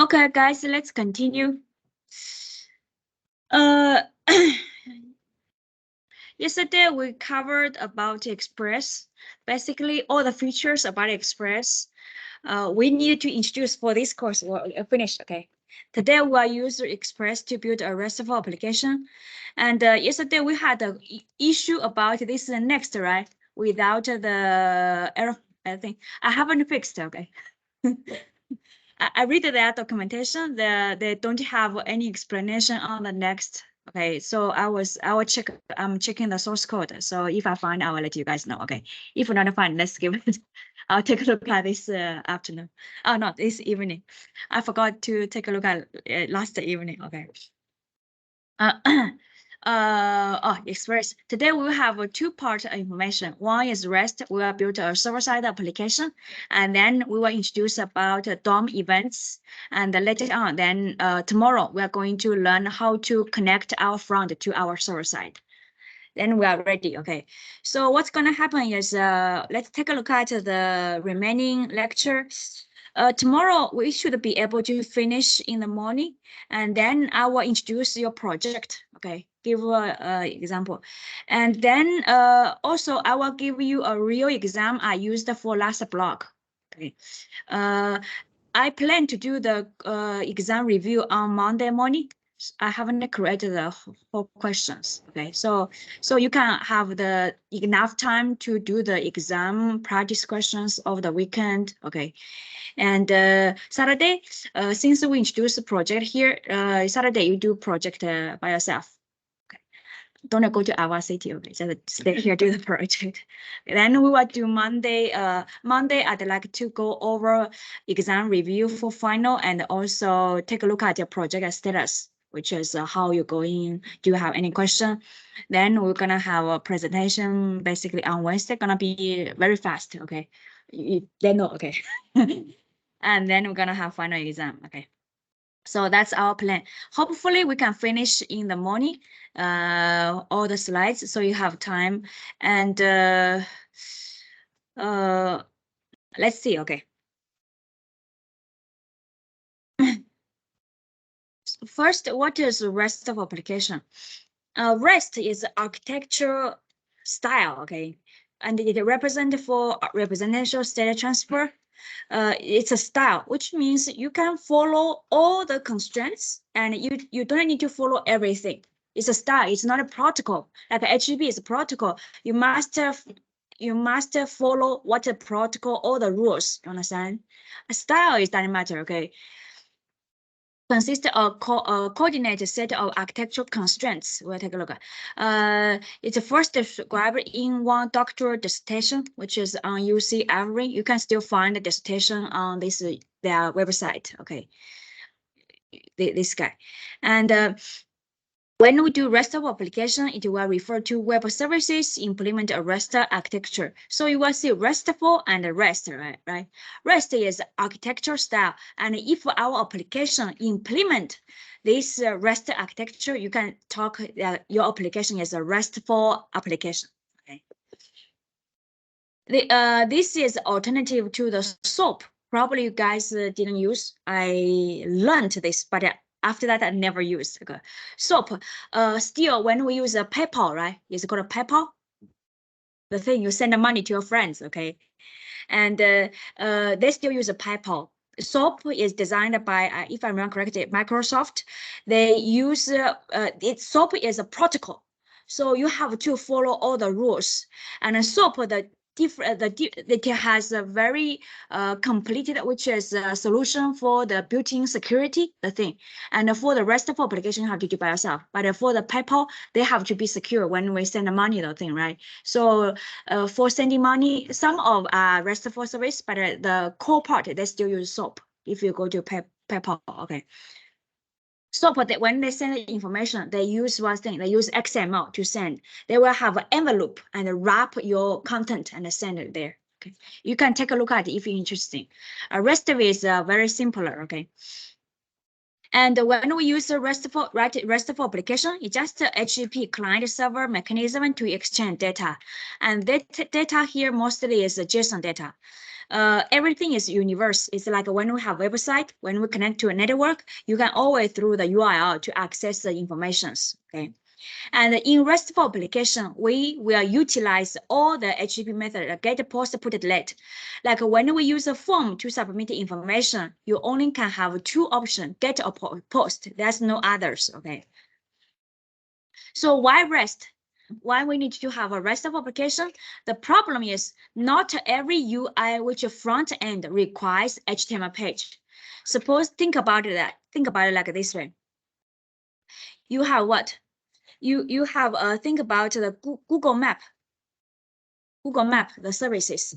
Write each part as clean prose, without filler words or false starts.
Okay, guys, let's continue. Uh, Yesterday we covered about Express, basically all the features about Express. We need to introduce for this course. We're finished, okay. Today we are using Express to build a RESTful application. And yesterday we had an issue about this next, right? Without the error, I think. I haven't fixed, okay. I read that documentation. They don't have any explanation on the next. Okay, so I'm checking the source code. So if I find, I will let you guys know. Okay, if not find, let's skip it. I'll take a look at this afternoon. Oh, no, this evening. I forgot to take a look at last evening. Okay. Express. Today we will have a two-part information. One is REST. We will build a server-side application, and then we will introduce about DOM events. And later on, then tomorrow we are going to learn how to connect our front to our server side. Then we are ready. Okay. So what's gonna happen is let's take a look at the remaining lecture. Tomorrow we should be able to finish in the morning, and then I will introduce your project. Okay, give a example, and then also I will give you a real exam I used for last block. Okay, I plan to do the exam review on Monday morning. I haven't created the whole questions. Okay, so you can have the enough time to do the exam practice questions over the weekend. Okay. And Saturday, since we introduced the project here, Saturday you do project by yourself. Okay. Don't go to our city. Okay, just stay here, do the project. Then we will do Monday. Monday, I'd like to go over exam review for final and also take a look at your project status, which is how you're going. Do you have any question? Then we're gonna have a presentation basically on Wednesday. Gonna be very fast. Okay, they know. Okay. And then we're gonna have final exam. Okay, so that's our plan. Hopefully we can finish in the morning all the slides so you have time. And let's see. Okay. First, what is REST of application? REST is architecture style. Okay, and it represents for representational data transfer. It's a style, which means you can follow all the constraints and you don't need to follow everything. It's a style. It's not a protocol. Like HTTP is a protocol. You must follow what the protocol, all the rules. You understand? A style is doesn't matter. Okay. Consists of a coordinated set of architectural constraints. We'll take a look. It's first described in one doctoral dissertation, which is on UC Avery. You can still find the dissertation on this their website. Okay, this guy, and when we do RESTful application, it will refer to web services implement a REST architecture. So you will see RESTful and REST, right? REST is architecture style. And if our application implement this REST architecture, you can talk your application is a RESTful application. Okay. This is alternative to the SOAP. Probably you guys didn't use. I learned this, but after that, I never used. Okay. SOAP. Still, when we use a PayPal, right? It's called a PayPal. The thing you send the money to your friends, okay? And they still use a PayPal. SOAP is designed by, if I remember correctly, Microsoft. They use SOAP is a protocol, so you have to follow all the rules. And SOAP, it has a very completed, which is a solution for the built-in security, the thing. And for the rest of the application, you have to do by yourself. But for the PayPal, they have to be secure when we send the money, the thing, right? So for sending money, some of RESTful service, but the core part, they still use SOAP. If you go to PayPal, okay. So when they send the information, they use one thing, they use XML to send. They will have an envelope and wrap your content and send it there. Okay, you can take a look at it if you're interested. Rest of it is very simpler. Okay. And when we use the RESTful application, it's just a HTTP client server mechanism to exchange data. And that data here mostly is JSON data. everything is universe. It's like when we have a website, when we connect to a network, you can always through the URL to access the informations. Okay. And in RESTful application, we will utilize all the HTTP method, like get, post, put, delete. Like when we use a form to submit information, you only can have two options, get or post. There's no others, okay? So why REST? Why we need to have a RESTful application? The problem is not every UI which front end requires HTML page. Suppose think about it like this way. You have what? You have think about the Google Map, the services.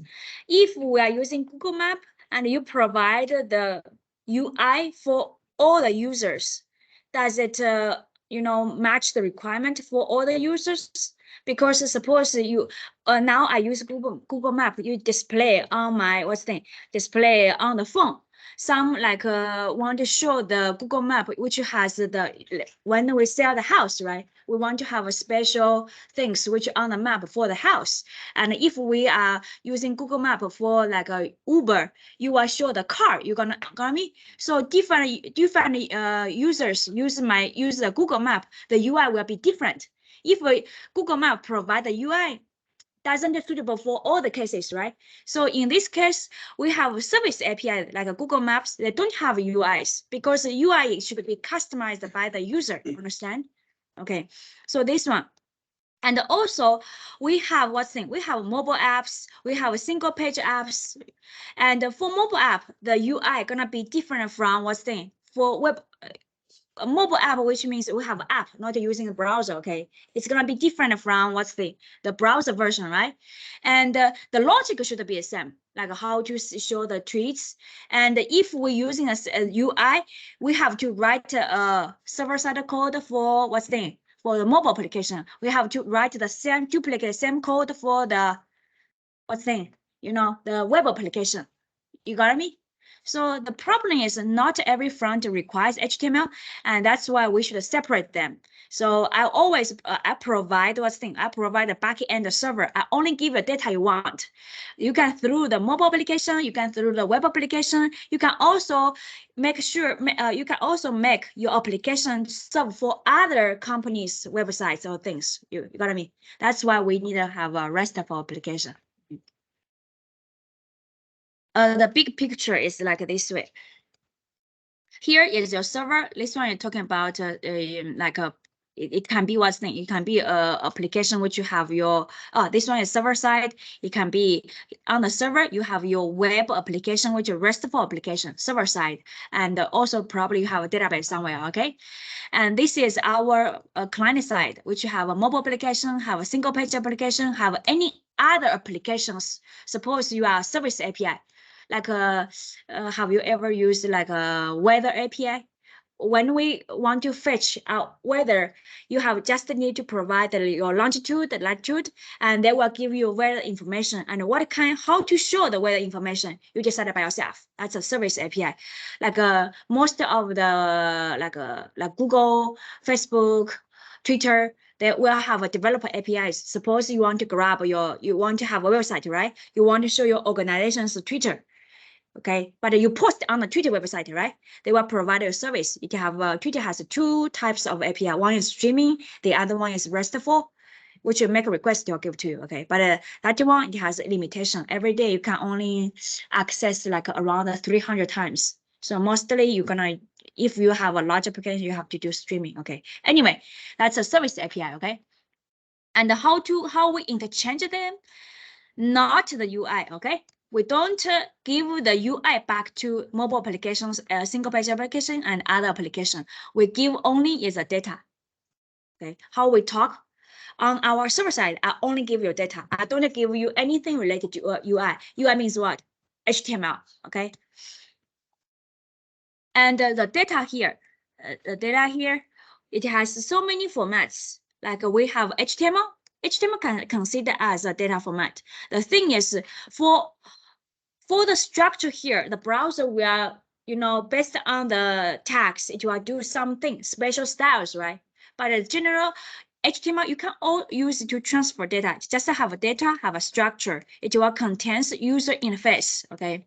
If we are using Google Map and you provide the UI for all the users, does it match the requirement for all the users? Because suppose you now I use Google Map, you display on my display on the phone. Some like want to show the Google Map, which has when we sell the house, right? We want to have a special things which on the map for the house. And if we are using Google Map for like a Uber, you will show the car. You got me? So different users use the Google Map. The UI will be different. If Google Map provide the UI, doesn't suitable for all the cases, right? So in this case, we have a service API like Google Maps that don't have UIs because the UI should be customized by the user, understand? Okay, so this one. And also we have we have mobile apps, we have single page apps. And for mobile app, the UI gonna be different from for web a mobile app, which means we have app, not using the browser, okay? It's gonna be different from the browser version, right? And the logic should be the same, like how to show the tweets. And if we're using a UI, we have to write a server-side code for for the mobile application. We have to write duplicate the same code for the the web application. You got me? So the problem is not every front requires HTML, and that's why we should separate them. So I always I provide I provide a backend server. I only give the data you want. You can through the mobile application, you can through the web application. You can also make sure you can also make your application serve for other companies' websites or things. You got me? That's why we need to have a RESTful application. The big picture is like this way. Here is your server. This one you're talking about like it can be it can be a application which you have your this one is server side. It can be on the server you have your web application which is RESTful application server side, and also probably you have a database somewhere. Okay, and this is our client side, which you have a mobile application, have a single page application, have any other applications. Suppose you are a service API. Like have you ever used like a weather API? When we want to fetch out weather, you have just need to provide your longitude, latitude, and they will give you weather information and how to show the weather information. You decide it by yourself. That's a service API. Like most of the like Google, Facebook, Twitter, they will have a developer APIs. Suppose you want to you want to have a website, right? You want to show your organization's Twitter. Okay, but you post on the Twitter website, right? They will provide a service. You can have Twitter has two types of API. One is streaming, the other one is RESTful, which you make a request, they'll give to you. Okay, but that one it has a limitation. Every day you can only access like around 300 times. So mostly you're gonna, if you have a large application, you have to do streaming. Okay. Anyway, that's a service API. Okay. And how we interchange them, not the UI. Okay. We don't give the UI back to mobile applications, single page application and other application. We give only is the data. Okay, how we talk on our server side, I only give you data. I don't give you anything related to UI. UI means what? HTML. Okay. And the data here, it has so many formats. Like we have HTML. HTML can consider as a data format. The thing is, for the structure here, the browser will, based on the tags, it will do something, special styles, right? But in general, HTML, you can all use it to transfer data. Just have a data, have a structure. It will contain user interface, okay?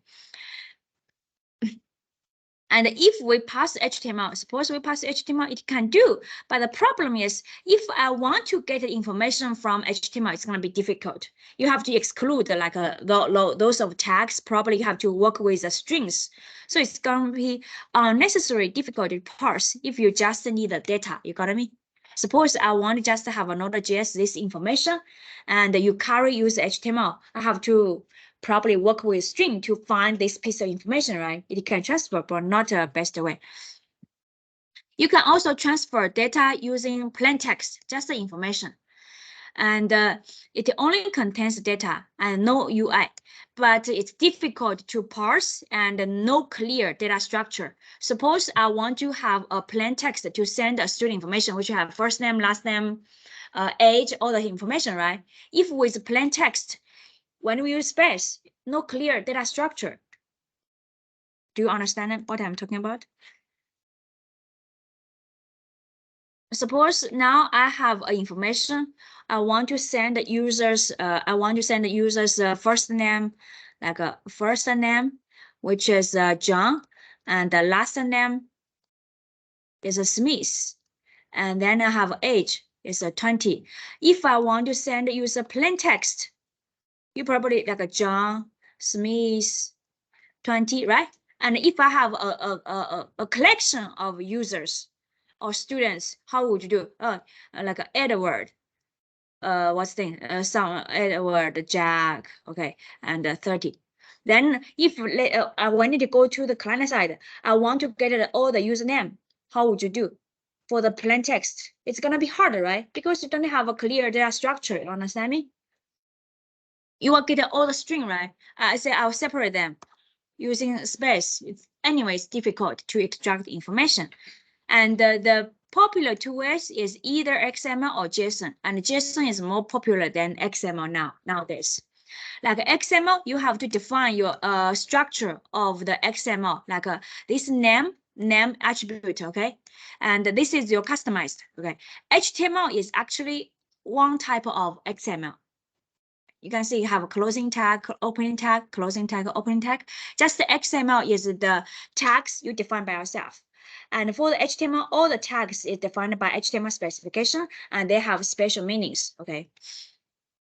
And if we pass HTML, suppose we pass HTML, it can do. But the problem is, if I want to get information from HTML, it's going to be difficult. You have to exclude like those of tags. Probably you have to work with the strings. So it's going to be unnecessary difficult to parse if you just need the data. You got me? Suppose I want just to have a Node.js this information, and you use HTML. I have to probably work with string to find this piece of information, right? It can transfer, but not the best way. You can also transfer data using plain text, just the information. And it only contains data and no UI, but it's difficult to parse and no clear data structure. Suppose I want to have a plain text to send a student information, which have first name, last name, age, all the information, right? If with plain text, when we use space, no clear data structure. Do you understand what I'm talking about? Suppose now I have information. I want to send users. First name, like a first name, which is John, and the last name is Smith, and then I have age is 20. If I want to send user plain text, you probably like a John Smith 20, right? And if I have a collection of users or students, how would you do? Like Edward, what's the thing? Some Edward, Jack, okay, and 30. Then if I wanted to go to the client side, I want to get all the username. How would you do? For the plain text, it's gonna be harder, right? Because you don't have a clear data structure. You understand me? You will get all the string, right? I say I'll separate them using space. It's anyways difficult to extract information. And the popular tools is either XML or JSON. And JSON is more popular than XML nowadays. Like XML, you have to define your structure of the XML, like this name attribute, okay? And this is your customized, okay? HTML is actually one type of XML. You can see you have a closing tag, opening tag, closing tag, opening tag. Just the XML is the tags you define by yourself. And for the HTML, all the tags is defined by HTML specification, and they have special meanings, okay?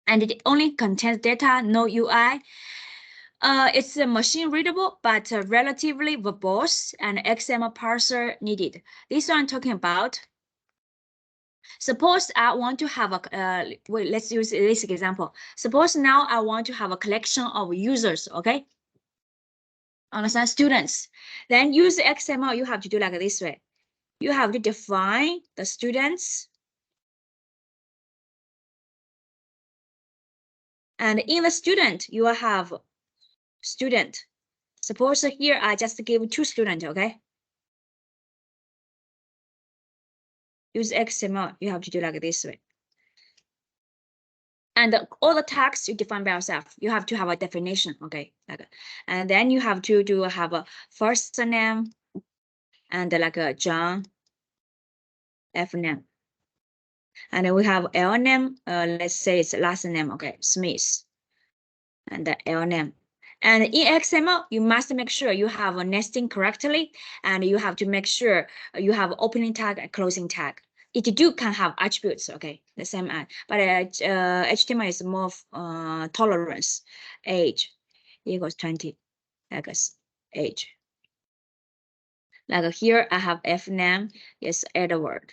And it only contains data, no UI. It's machine readable, but relatively verbose, and XML parser needed. This one I'm talking about. Suppose I want to have a, let's use this example. Suppose now I want to have a collection of users, okay? Understand, students. Then use XML, you have to do like this way. You have to define the students. And in the student, you will have student. Suppose here I just give 2 students, okay? Use XML, you have to do like this way. And all the tags you define by yourself, you have to have a definition, okay? And then you have to have a first name and like a John, F name. And then we have L name, let's say it's last name, okay, Smith, and the L name. And in XML, you must make sure you have a nesting correctly, and you have to make sure you have opening tag and closing tag. It can have attributes, okay, the same as, but HTML is more tolerance. Age equals 20, like age. Like here, I have F name is Edward.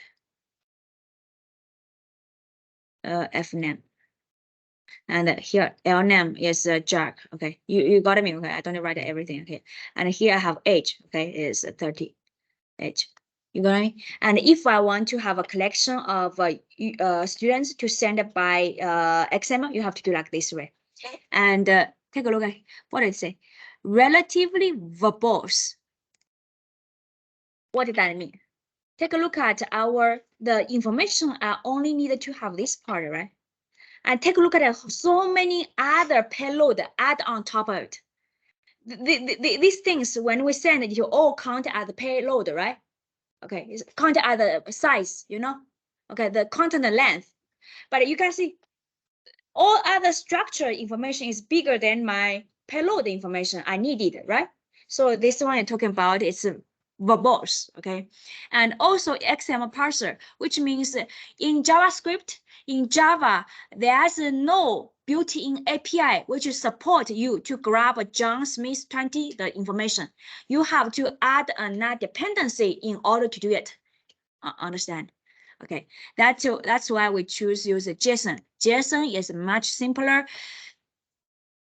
F name. And here L name is Jack. Okay, you got me. Okay, I don't write everything. Okay, and here I have age. Okay, is 30 age. You got me. And if I want to have a collection of students to send it by XML, you have to do like this way. And take a look at what did it say. Relatively verbose. What did that mean? Take a look at the information. I only needed to have this part, right? And take a look at so many other payload add on top of it. These things, when we send it, you all count as the payload, right? Okay, it's count as the size, you know? Okay, the content length. But you can see all other structure information is bigger than my payload information I needed, right? So this one I'm talking about is verbose, okay? And also XML parser, which means in JavaScript, in Java, there's no built-in API which support you to grab John Smith 20, the information. You have to add a NAT dependency in order to do it. Understand? Okay, that's why we choose use JSON. JSON is much simpler.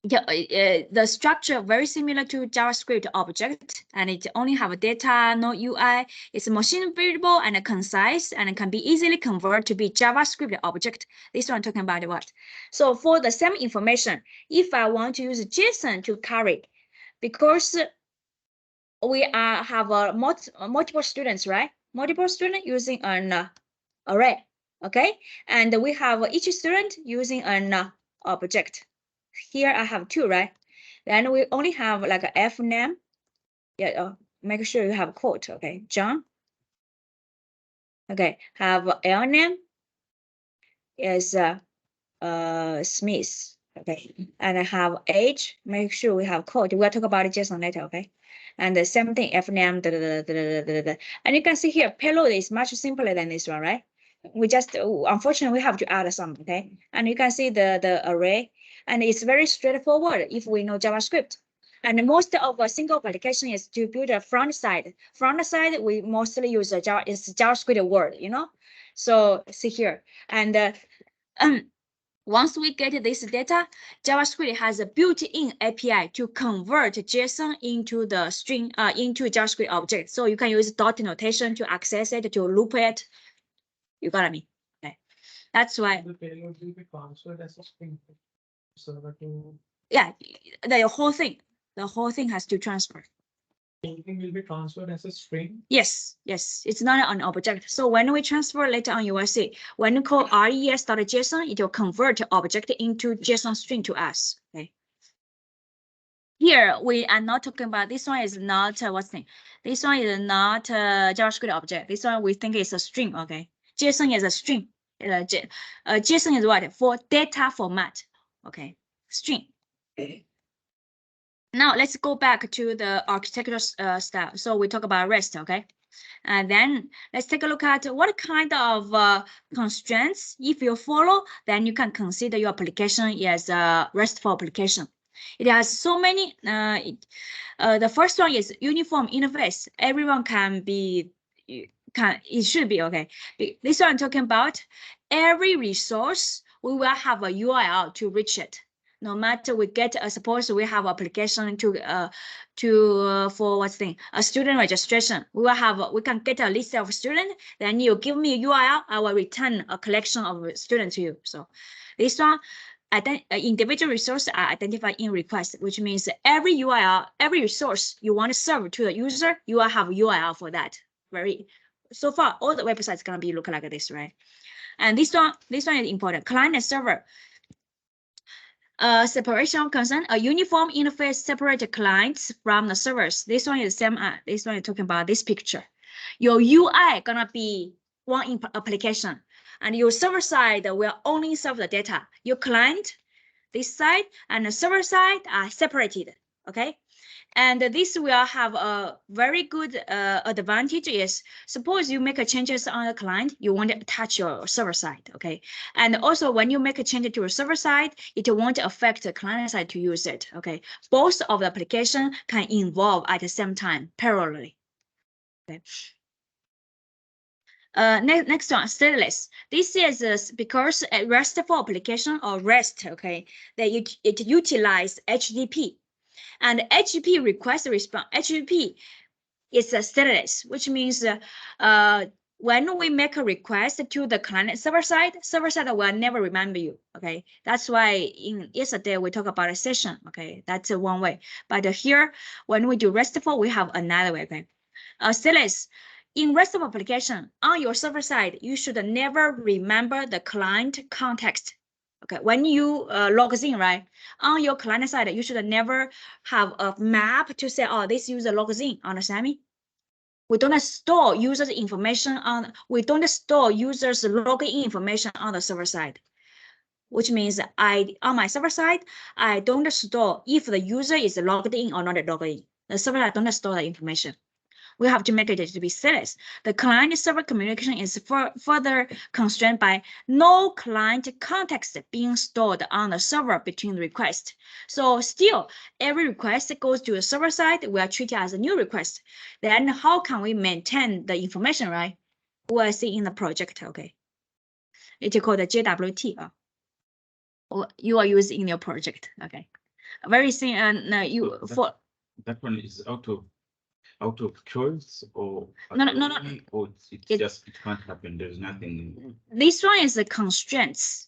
The structure very similar to JavaScript object, and it only have data, no UI. It's machine readable and concise, and it can be easily converted to be JavaScript object. This one talking about what? So for the same information, if I want to use JSON to carry, because we have multiple students, right? Multiple students using an array, okay? And we have each student using an object. Here I have two, right? Then we only have like a F name. Yeah, make sure you have quote, okay? John. Okay, have L name is Smith. Okay, and I have age. Make sure we have quote. We'll talk about it just later, okay? And the same thing, F name. And you can see here, payload is much simpler than this one, right? We just unfortunately we have to add some, okay? And you can see the array, and it's very straightforward if we know JavaScript. And most of a single application is to build a front side. Front side we mostly use a JavaScript word, you know. So see here, and once we get this data, JavaScript has a built-in API to convert JSON into the string, into JavaScript object. So you can use dot notation to access it, to loop it. You got me? Okay. That's why. The payload will be transferred as a string server to. Yeah, the whole thing has to transfer. Everything will be transferred as a string. Yes, it's not an object. So when we transfer later on, you will see when you call res.json, it will convert object into JSON string to us. Okay. Here we are not talking about this one is not what's the name? This one is not JavaScript object. This one we think is a string. Okay, JSON is a string. JSON is what for data format. Okay, string. Now let's go back to the architectural style. So we talk about REST, okay? And then let's take a look at what kind of constraints, if you follow, then you can consider your application as a RESTful application. It has so many, the first one is uniform interface. Everyone can be, it should be, okay. This one I'm talking about, every resource, we will have a URL to reach it. No matter we get, suppose we have application for what's thing, a student registration. We can get a list of students. Then you give me a URL, I will return a collection of students to you. So this one, individual resources are identified in request, which means every URL, every resource you want to serve to the user, you will have a URL for that. So far, all the websites gonna be look like this, right? And this one is important. Client and server. Separation of concern, a uniform interface separate clients from the servers. This one is same. This one is talking about this picture. Your UI gonna be one application, and your server side will only serve the data. Your client, this side, and the server side are separated. Okay. And this will have a very good advantage is, suppose you make a changes on the client, you want to touch your server side, okay? And also when you make a change to your server side, it won't affect the client side to use it, okay? Both of the application can involve at the same time, parallelly, okay? Next one, stateless. This is because a RESTful application or REST, okay, that it utilize HTTP. And HTTP request response, HTTP is a stateless, which means when we make a request to the client server side will never remember you, okay? That's why in yesterday we talk about a session, okay? That's one way. But here, when we do RESTful, we have another way, okay? Stateless, in RESTful application, on your server side, you should never remember the client context. Okay, when you logs in, right, on your client side, you should never have a map to say, oh, this user logs in, understand me? We don't store users information we don't store users login information on the server side, which means on my server side, I don't store if the user is logged in or not logged in. The server side don't store the information. We have to make it to be seamless. The client-server communication is further constrained by no client context being stored on the server between requests. So still, every request that goes to the server side, we are treated as a new request. Then how can we maintain the information, right? We see in the project, okay? It's called the JWT. You are using in your project, okay? Very simple. That one is out of choice or No. or it's just it can't happen. There's nothing. This one is the constraints.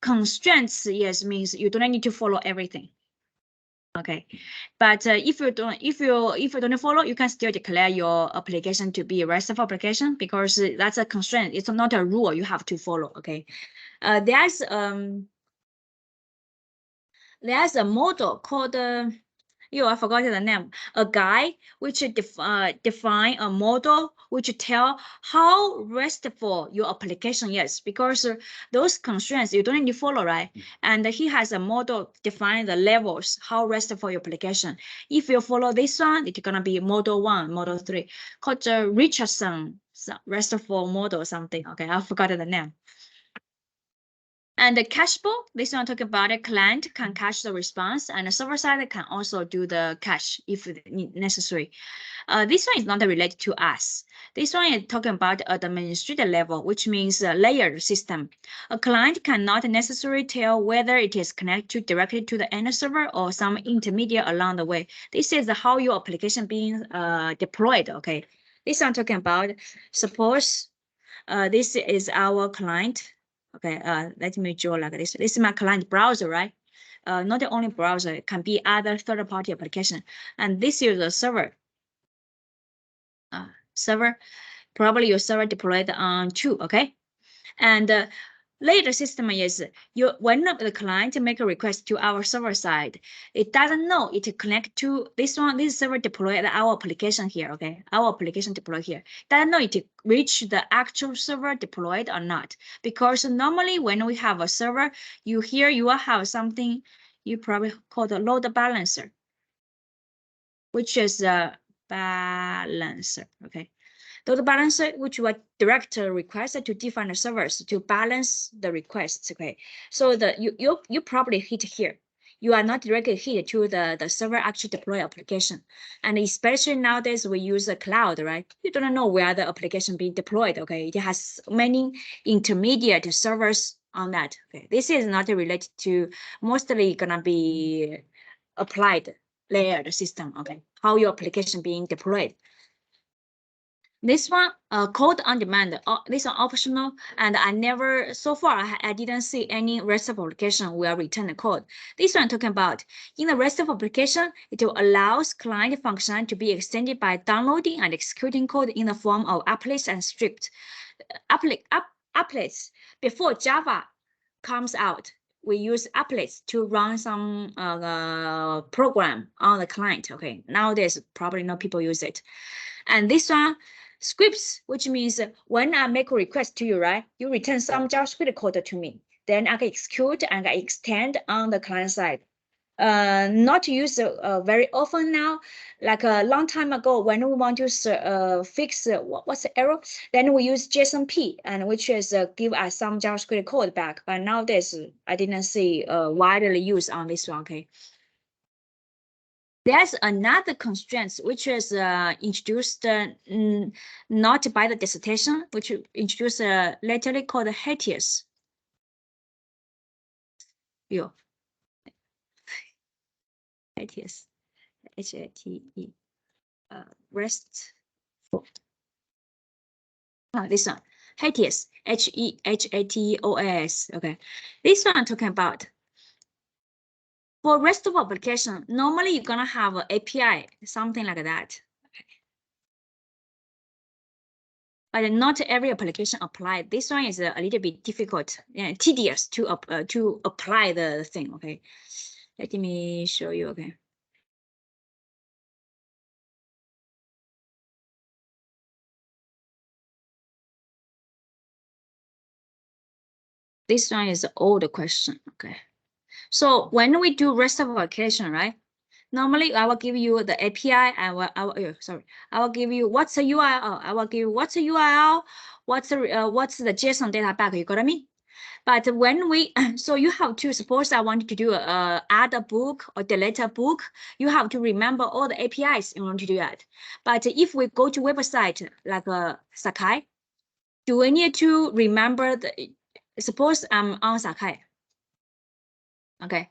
Constraints, yes, means you don't need to follow everything. Okay, but if you don't follow, you can still declare your application to be a RESTful application because that's a constraint. It's not a rule you have to follow. Okay, there's a model called I forgot the name. A guide which define a model which tell how RESTful your application is, because those constraints you don't need to follow, right? And he has a model define the levels how RESTful your application. If you follow this one, it's gonna be model 1, model 3, called the Richardson RESTful model or something. Okay, I forgot the name. And the cacheable, this one talking about a client can cache the response, and the server side can also do the cache if necessary. This one is not related to us. This one is talking about administrator level, which means a layered system. A client cannot necessarily tell whether it is connected directly to the end server or some intermediate along the way. This is how your application being deployed. Okay, this one talking about suppose this is our client. Okay, let me draw like this. This is my client browser, right? Not the only browser, it can be other third-party application. And this is the server. Probably your server deployed on 2, okay? And later system is when the client make a request to our server side, it doesn't know it connect to this one. This server deployed our application here, okay? Our application deployed here. Doesn't know it reach the actual server deployed or not, because normally when we have a server, you will have something you probably call the load balancer, which is a balancer, okay? Load balancer, which will direct a request to different servers to balance the requests. Okay, so you probably hit here. You are not directly hit to the server actually deploy application, and especially nowadays we use the cloud, right? You don't know where the application being deployed. Okay, it has many intermediate servers on that. Okay, this is not related to, mostly gonna be applied layered system. Okay, how your application being deployed. This one, code on demand, this one optional, and so far, I didn't see any RESTful application will return the code. This one talking about, in the RESTful application, it allows client function to be extended by downloading and executing code in the form of applets and script. Applets, before Java comes out, we use applets to run some program on the client. Okay, nowadays, probably not people use it. And this one, scripts, which means when I make a request to you, right, you return some JavaScript code to me. Then I can execute and I extend on the client side. Not used very often now. Like a long time ago, when we want to fix what's the error, then we use JSONP, and which is give us some JavaScript code back. But nowadays, I didn't see widely used on this one. Okay. There's another constraint which is introduced not by the dissertation, which introduced lately called HATES. HATES, H-A-T-E, RESTful. This one, HATES, H-E-H-A-T-E-O-S. Okay, this one I'm talking about. For RESTful application, normally you're gonna have an API, something like that. But not every application applied. This one is a little bit difficult, tedious to apply the thing. Okay, let me show you. Okay. This one is old question, okay? So when we do REST application, right? Normally, I will give you the API. I will give you what's the URL. I will give you what's the URL, what's the JSON data back. You got me? But when we, so you have to, suppose I want to do add a book or delete a book, you have to remember all the APIs in order to do that. But if we go to website like Sakai, do we need to remember suppose I'm on Sakai, okay.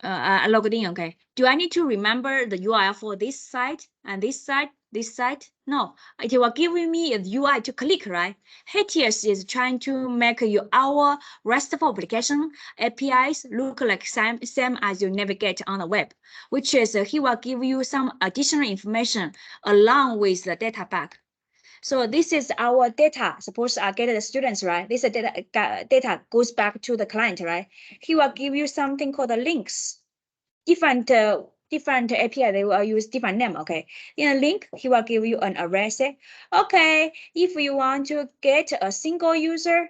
I logged in, okay. Do I need to remember the URL for this site and this site, this site? No, it will give me a UI to click, right? HTS is trying to make our RESTful application APIs look like same as you navigate on the web, which is he will give you some additional information along with the data back. So this is our data. Suppose I get the students, right? This data goes back to the client, right? He will give you something called the links. Different API, they will use different name, okay? In a link, he will give you an array, say, okay, if you want to get a single user,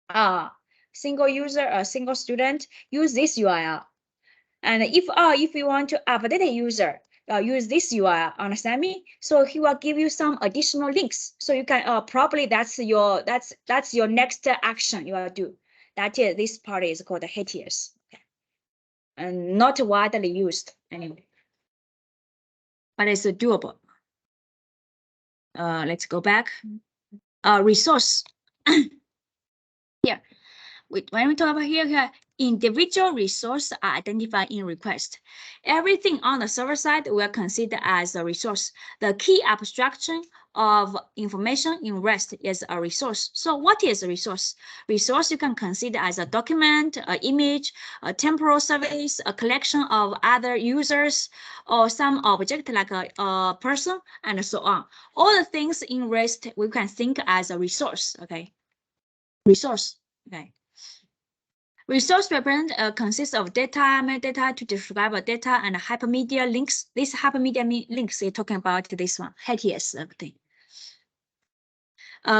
a single student, use this URL. And if you want to update a user, use this URL, understand me? So he will give you some additional links. So you can probably that's your next action you will do. That is, this part is called the HTS. And not widely used anyway, but it's doable. Let's go back. Resource. Here, when we talk about here, individual resource are identified in request. Everything on the server side will consider as a resource. The key abstraction of information in REST is a resource. So what is a resource? Resource you can consider as a document, an image, a temporal service, a collection of other users, or some object like a person, and so on. All the things in REST we can think as a resource, okay? Resource, okay. Resource represent consists of data, metadata to describe a data, and hypermedia links. This hypermedia links is talking about this one, HTS thing,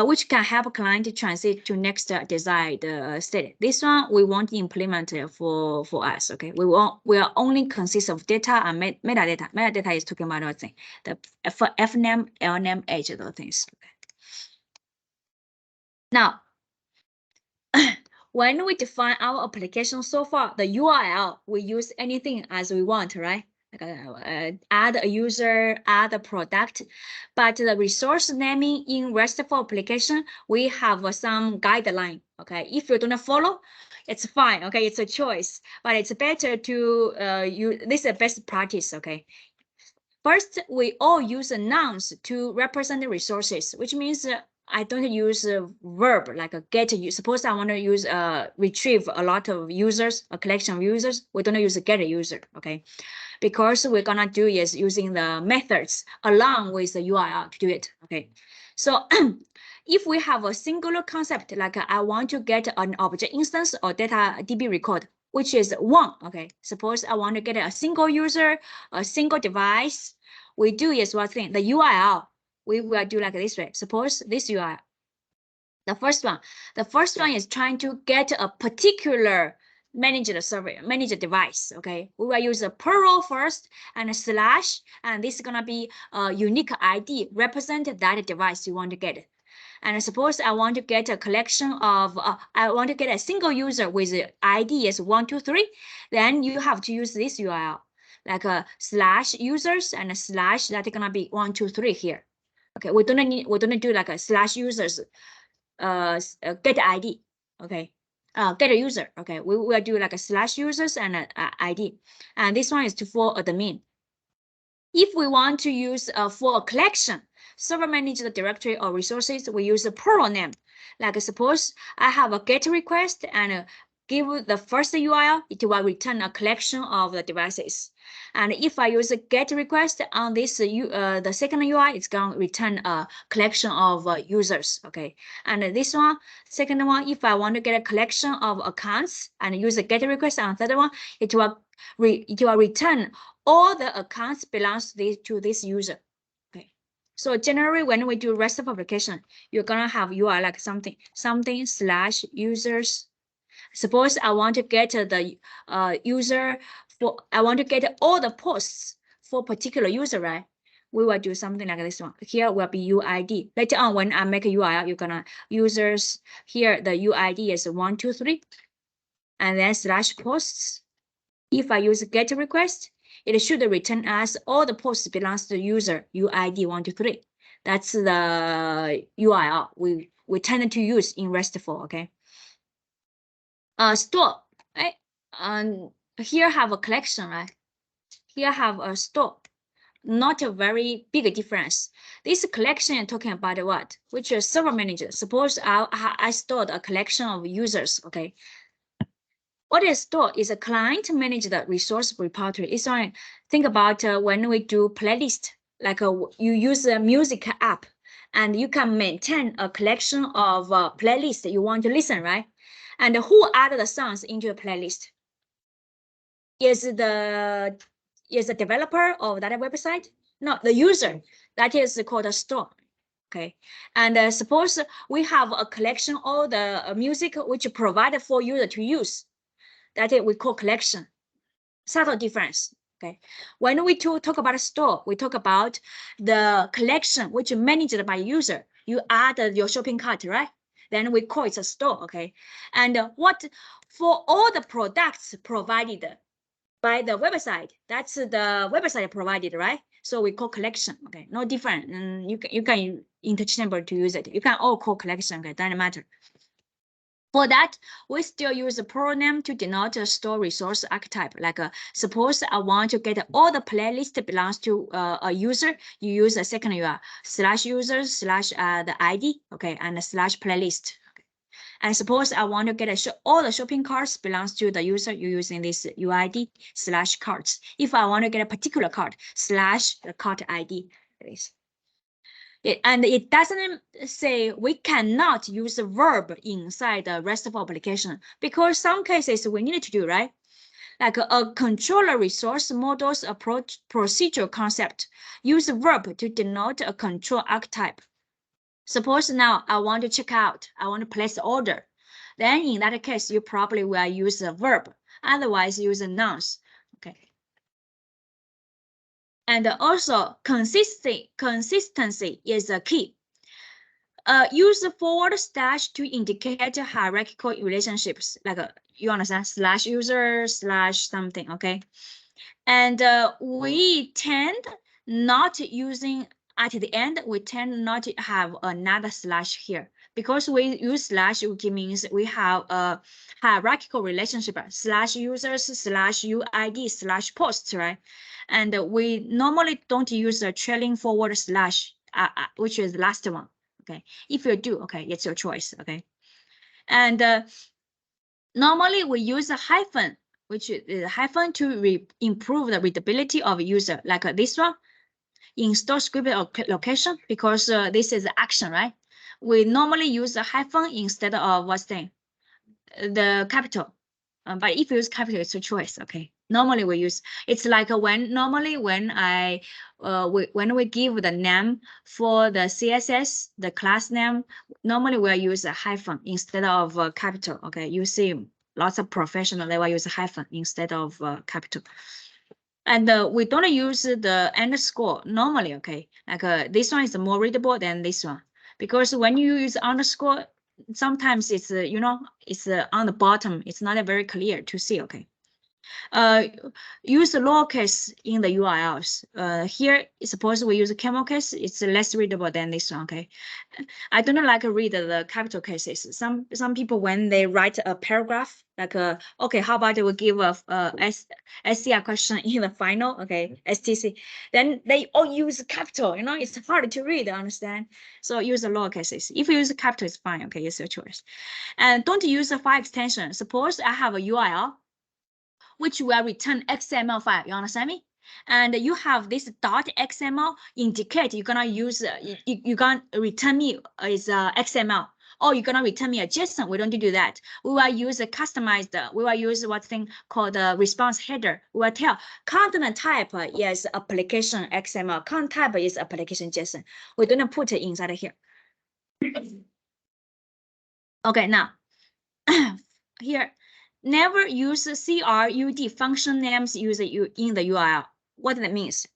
which can help a client to transit to next desired state. This one we won't implement for us. Okay, we will only consist of data and metadata. Metadata is talking about other thing, the FNAME, LNAME, age, those things. Okay. Now. When we define our application so far, the URL, we use anything as we want, right? Like add a user, add a product. But the resource naming in RESTful application, we have some guideline, okay? If you don't follow, it's fine, okay? It's a choice, but it's better to this is best practice, okay? First, we all use nouns to represent the resources, which means I don't use a verb like a get. Suppose I want to use retrieve a lot of users, a collection of users. We don't use a get a user, okay? Because we're gonna do is using the methods along with the URL to do it, okay? So if we have a singular concept like I want to get an object instance or data DB record, which is one, okay? Suppose I want to get a single user, a single device. We do is one thing, the URL. We will do like this way. Suppose this URL. The first one is trying to get a particular managed server, managed device. Okay, we will use a plural first and a slash, and this is gonna be a unique ID represent that device you want to get. And suppose I want to get a collection of, I want to get a single user with ID is 1, 2, 3, then you have to use this URL, like a slash users and a slash that is gonna be 1, 2, 3 here. Okay, we don't do like a slash users, get ID. Okay, get a user. Okay, we will do like a slash users and a ID, and this one is for admin. If we want to use for a collection, server managed directory or resources, we use a plural name. Like suppose I have a GET request and give the first URL, it will return a collection of the devices. And if I use a GET request on this, the second UI, it's going to return a collection of users. Okay, and this one, second one, if I want to get a collection of accounts and use a GET request on third one, it will return all the accounts belongs to this user. Okay, So generally, when we do REST application, you're gonna have UI like something slash users. Suppose I want to get the user for, I want to get all the posts for particular user, right? We will do something like this one. Here will be UID. Later on, when I make a URL, you're gonna users here. The UID is 1, 2, 3, and then slash posts. If I use get request, it should return us all the posts belongs to user UID 1, 2, 3. That's the URL we tend to use in RESTful. Okay. Store, right? Here have a collection, right? Here have a store. Not a very big difference. This collection talking about what? Which is server manager. Suppose I stored a collection of users. Okay. What is store is a client managed resource repository. It's on. Think about when we do playlist, like you use a music app, and you can maintain a collection of playlists you want to listen, right? And who added the songs into a playlist? Is the developer of that website? No, the user. That is called a store. Okay, and suppose we have a collection of the music which provided for user to use. That is we call collection. Subtle difference. Okay, when we talk about a store, we talk about the collection which is managed by user. You add your shopping cart, right? Then we call it a store. Okay, and what for all the products provided by the website, that's the website provided, right? So we call collection. Okay, no different. You can interchangeable to use it. You can all call collection. Okay, doesn't matter. For that, we still use the program to denote a store resource archetype. Like suppose I want to get all the playlist belongs to a user, you use a second URL slash users slash the ID, okay, and slash playlist. Okay. And suppose I want to get all the shopping carts belongs to the user, you're using this UID slash carts. If I want to get a particular cart slash the cart ID, and it doesn't say we cannot use a verb inside the RESTful application because some cases we need to do, right? Like a controller resource models approach procedural concept, use a verb to denote a control archetype. Suppose now I want to check out, I want to place order. Then in that case, you probably will use a verb, otherwise use a nouns. Okay. And also consistency is a key. Use forward slash to indicate hierarchical relationships, like you understand, slash user slash something, okay? And we tend not using at the end, we tend not to have another slash here. Because we use slash, which means we have a hierarchical relationship, slash users, slash UID, slash posts, right? And we normally don't use a trailing forward slash, which is the last one, okay? If you do, okay, it's your choice, okay? And normally we use a hyphen, which is a hyphen to improve the readability of user, like this one, in store script or location, because this is action, right? We normally use a hyphen instead of what's the capital. But if you use capital, it's a choice. Okay. Normally we use, it's like when we give the name for the CSS, the class name, normally we'll use a hyphen instead of capital. Okay. You see lots of professional, they will use a hyphen instead of capital. And we don't use the underscore normally, okay? Like this one is more readable than this one. Because when you use underscore, sometimes it's, it's on the bottom. It's not very clear to see, okay? Use lowercase in the URLs. Here, suppose we use a camel case, it's less readable than this one, okay? I don't like to read the capital cases. Some people, when they write a paragraph, like, okay, how about we give a SCR question in the final, okay, STC, then they all use capital, it's hard to read, understand? So use the lower cases. If you use capital, it's fine, okay, it's your choice. And don't use a file extension. Suppose I have a URL, which will return XML file, you understand me? And you have this .xml indicate you're gonna use, you're gonna return me is XML. oh, you're gonna return me a JSON. We don't do that. We will use a customized, we will use what thing called the response header. We will tell content type is application XML, content type is application JSON. We don't put it inside here. Okay, now here, never use CRUD function names used in the URL. What that means?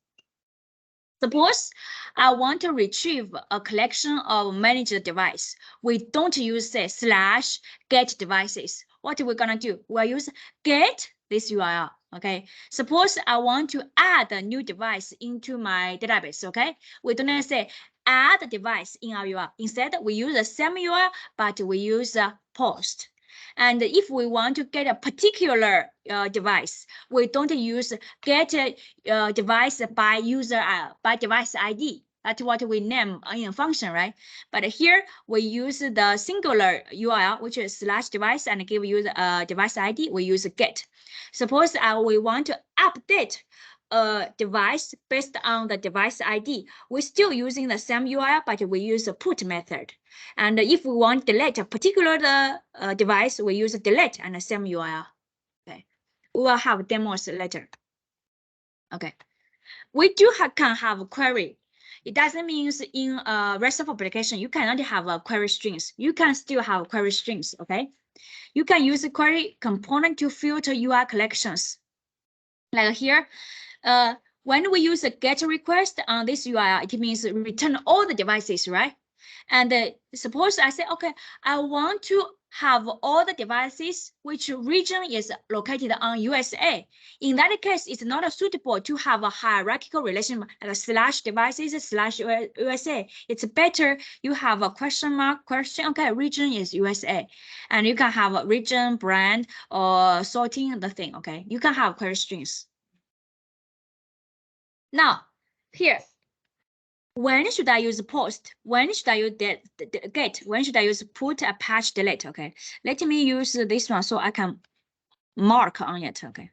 Suppose I want to retrieve a collection of managed device. We don't use say /get devices. What are we gonna do? We'll use get this URL. Okay. Suppose I want to add a new device into my database. Okay. We don't say add device in our URL. Instead, we use the same URL, but we use a post. And if we want to get a particular device, we don't use get device by user by device ID. That's what we name in a function, right? But here we use the singular URL, which is /device, and give you the device ID. We use get. Suppose we want to update a device based on the device ID. We're still using the same URL, but we use a put method. And if we want to delete a particular device, we use delete and the same URL. Okay, we will have demos later. Okay, we can have a query. It doesn't mean in rest of application you cannot have a query strings. You can still have query strings. Okay, you can use a query component to filter UI collections. Like here, when we use a get request on this URL, it means return all the devices, right? And suppose I say, okay, I want to have all the devices which region is located on USA. In that case, it's not suitable to have a hierarchical relation like /devices /USA. It's better you have a question mark question. Okay, region is USA, and you can have a region, brand, or sorting the thing. Okay, you can have query strings. Now, here. When should I use post? When should I use get? When should I use put, patch, delete? Okay, let me use this one so I can mark on it. Okay.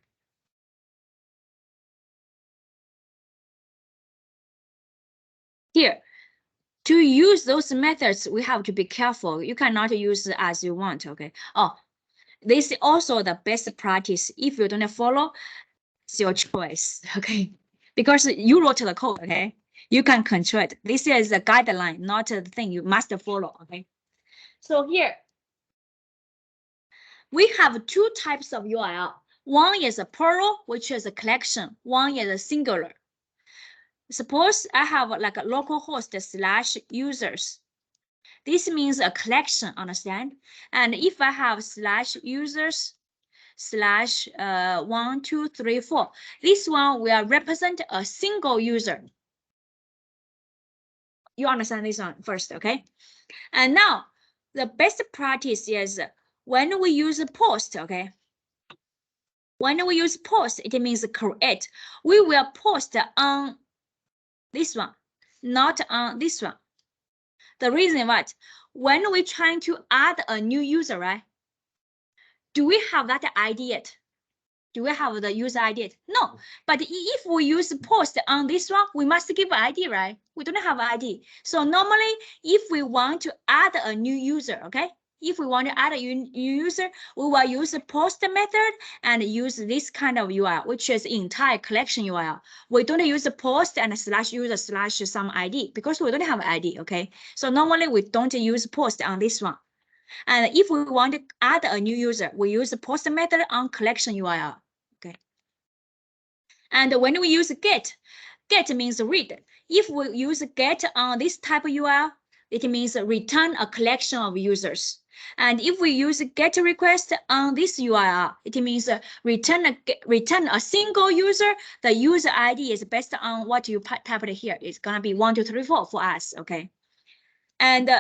Here, to use those methods, we have to be careful. You cannot use as you want. Okay. Oh, this is also the best practice. If you don't follow, it's your choice. Okay, because you wrote the code. Okay. You can control it. This is a guideline, not a thing you must follow. Okay. So here we have two types of URL. One is a plural, which is a collection. One is a singular. Suppose I have like a localhost /users. This means a collection, understand? And if I have /users /1, 2, 3, 4, this one will represent a single user. You understand this one first, okay? And now the best practice is when we use post, okay? When we use post, it means create. We will post on this one, not on this one. The reason what? When we're trying to add a new user, right? Do we have that ID yet? Do we have the user ID? No, but if we use post on this one, we must give ID, right? We don't have ID. So normally, if we want to add a new user, okay? If we want to add a new user, we will use the post method and use this kind of URL, which is entire collection URL. We don't use the post and /user/ some ID because we don't have ID, okay? So normally we don't use post on this one. And if we want to add a new user, we use the post method on collection URL. Okay. And when we use get means read. If we use get on this type of URL, it means return a collection of users. And if we use get request on this URL, it means return a single user. The user ID is based on what you typed here. It's gonna be 1, 2, 3, 4 for us. Okay. And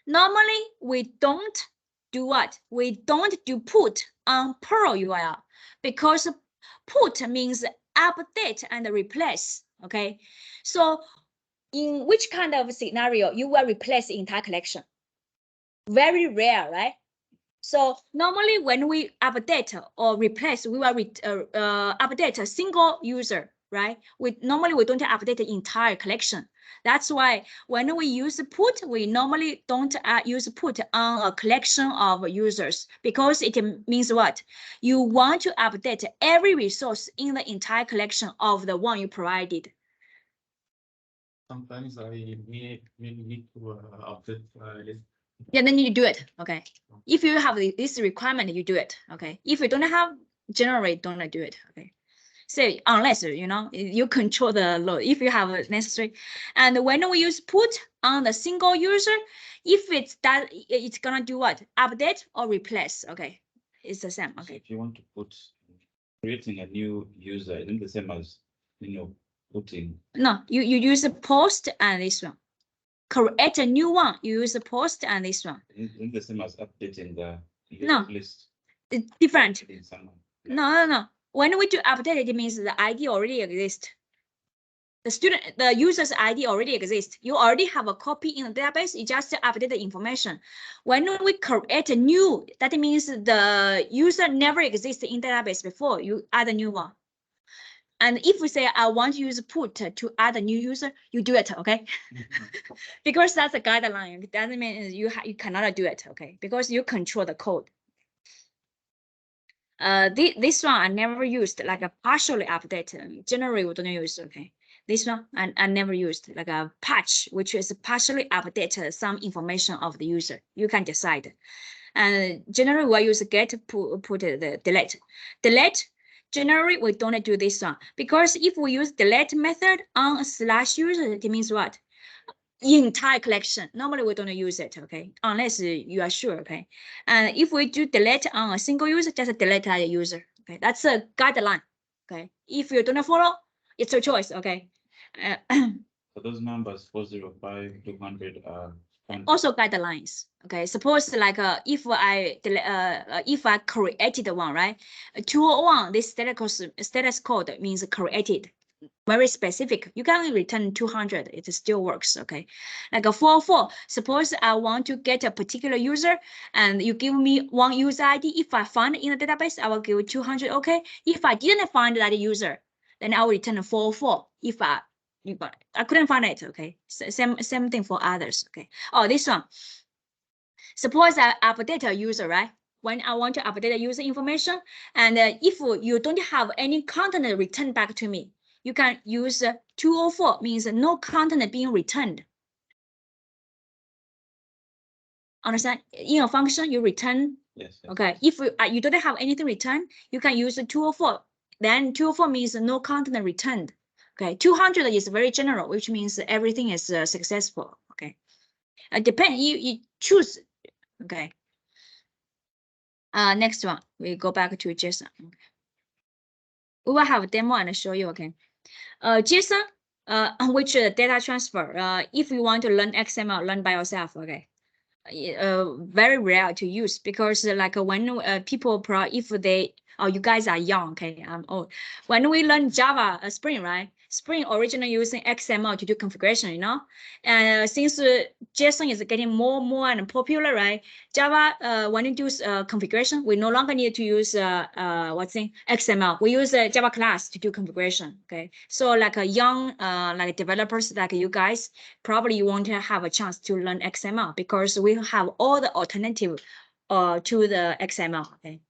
normally we don't do what? We don't do put on Perl URL because put means update and replace. Okay, so in which kind of scenario you will replace the entire collection? Very rare, right? So normally when we update or replace, we will update a single user, right? Normally we don't update the entire collection. That's why when we use put, we normally don't use put on a collection of users because it means what? You want to update every resource in the entire collection of the one you provided. Sometimes I need to update list. Yeah, then you do it. Okay. If you have this requirement, you do it. Okay. If you don't have, generally don't do it. Okay. So unless you control the load, if you have necessary, and when we use put on the single user, if it's that, it's gonna do what? Update or replace. Okay. It's the same. So Okay. if you want to creating a new user, isn't the same as putting. No, you use the post and this one. Create a new one. You use the post and this one. Isn't the same as updating the No. list. It's different. In someone. No. When we do update, it means the ID already exists. The user's ID already exists. You already have a copy in the database. You just update the information. When we create a new, that means the user never existed in database before. You add a new one. And if we say I want to use put to add a new user, you do it, okay? Because that's a guideline. It doesn't mean you cannot do it, okay? Because you control the code. This one I never used, like a partially update. Generally, we don't use, okay? This one I never used, like a patch, which is partially update some information of the user. You can decide. And generally, we use get, put, the delete. Delete, generally, we don't do this one. Because if we use delete method on a slash user, it means what? Entire collection. Normally we don't use it, okay? Unless you are sure, okay? And if we do delete on a single user, just delete that user, okay? That's a guideline, okay? If you don't follow, it's your choice, okay? So those numbers 405, 200 are also guidelines, okay? Suppose like if I created one, right? 201, this status code means created. Very specific. You can return 200. It still works. Okay. Like a 404. Suppose I want to get a particular user and you give me one user ID. If I find it in the database, I will give 200. Okay. If I didn't find that user, then I will return 404. If I couldn't find it. Okay. Same thing for others. Okay. Oh, this one. Suppose I update a user, right? When I want to update the user information, and if you don't have any content returned back to me, you can use 204, means no content being returned. Understand? In a function, you return. Yes. Okay. If you don't have anything returned, you can use 204. Then 204 means no content returned. Okay. 200 is very general, which means everything is successful. Okay. Depend. You choose. Okay. Next one, we go back to JSON. Okay. We will have a demo and show you. Okay. JSON, which data transfer. If you want to learn XML, learn by yourself. Okay. Very rare to use because like when people if they you guys are young, okay, I'm old. When we learn Java, Spring, right? Spring originally using XML to do configuration, and since JSON is getting more and popular, right? Java, when you do configuration, we no longer need to use XML. We use Java class to do configuration. Okay, so like a young like developers like you guys, probably you won't have a chance to learn XML because we have all the alternative to the XML. Okay,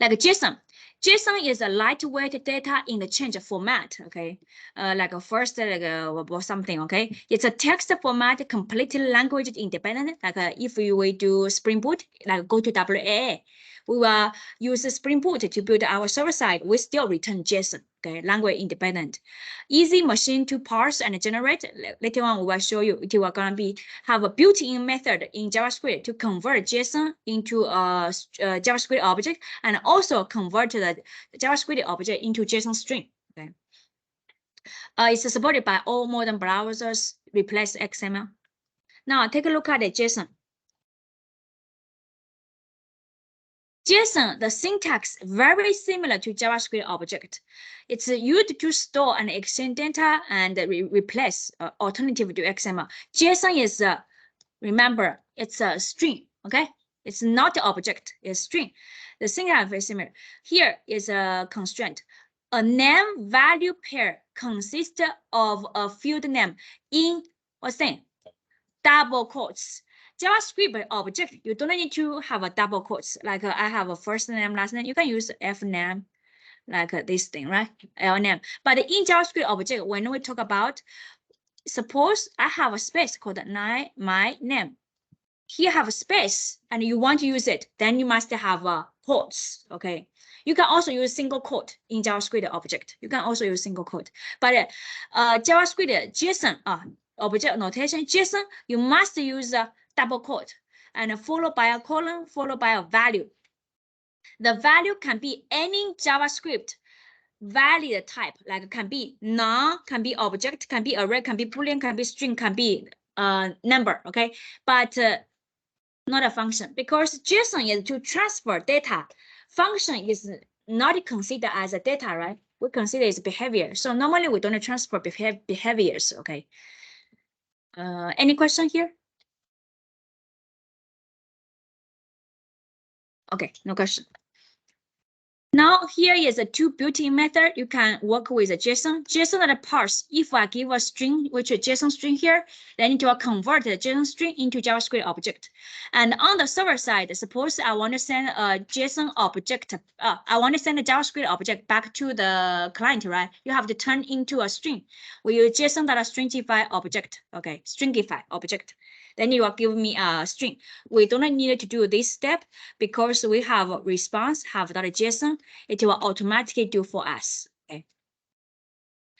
like JSON. JSON is a lightweight data interchange format, okay? Like a first, or something, okay? It's a text format completely language independent. Like if we do Spring Boot, like go to WAA, we will use Spring Boot to build our server side. We still return JSON, okay? Language independent. Easy machine to parse and generate. Later on, we will show you. It will gonna have a built-in method in JavaScript to convert JSON into a JavaScript object and also convert the JavaScript object into JSON string. Okay. It's supported by all modern browsers. Replace XML. Now take a look at the JSON. JSON, the syntax very similar to JavaScript object. It's used to store and exchange data and replace alternative to XML. JSON is, remember, it's a string, okay? It's not an object, it's string. The syntax is very similar. Here is a constraint. A name value pair consists of a field name in what's that? Double quotes. JavaScript object, you don't need to have a double quotes. Like I have a first name, last name. You can use F name, like this thing, right? L name. But in JavaScript object, when we talk about, suppose I have a space called my name. Here have a space and you want to use it, then you must have a quotes. Okay. You can also use single quote in JavaScript object. You can also use single quote. But JavaScript JSON object notation JSON, you must use a double quote and followed by a colon, followed by a value. The value can be any JavaScript valid type, like can be non, can be object, can be array, can be boolean, can be string, can be number. Okay, but not a function, because JSON is to transfer data. Function is not considered as a data, right? We consider as behavior. So normally we don't transfer behaviors. Okay. Any question here? Okay, no question. Now here is a two built-in method. You can work with a JSON. JSON that parse. If I give a string, which is JSON string here, then it will convert the JSON string into JavaScript object. And on the server side, suppose I want to send a JSON object. I want to send a JavaScript object back to the client, right? You have to turn into a string. We use JSON.stringify object. Okay, stringify object. Then you will give me a string. We don't need to do this step because we have a response, have .json. It will automatically do for us. Okay.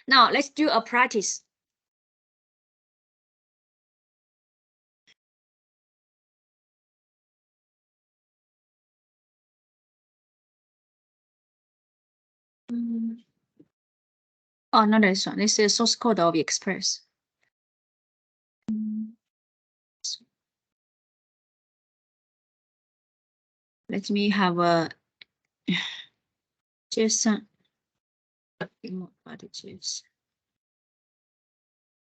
Now let's do a practice. Oh, not this one. This is source code of Express. Let me have a JSON.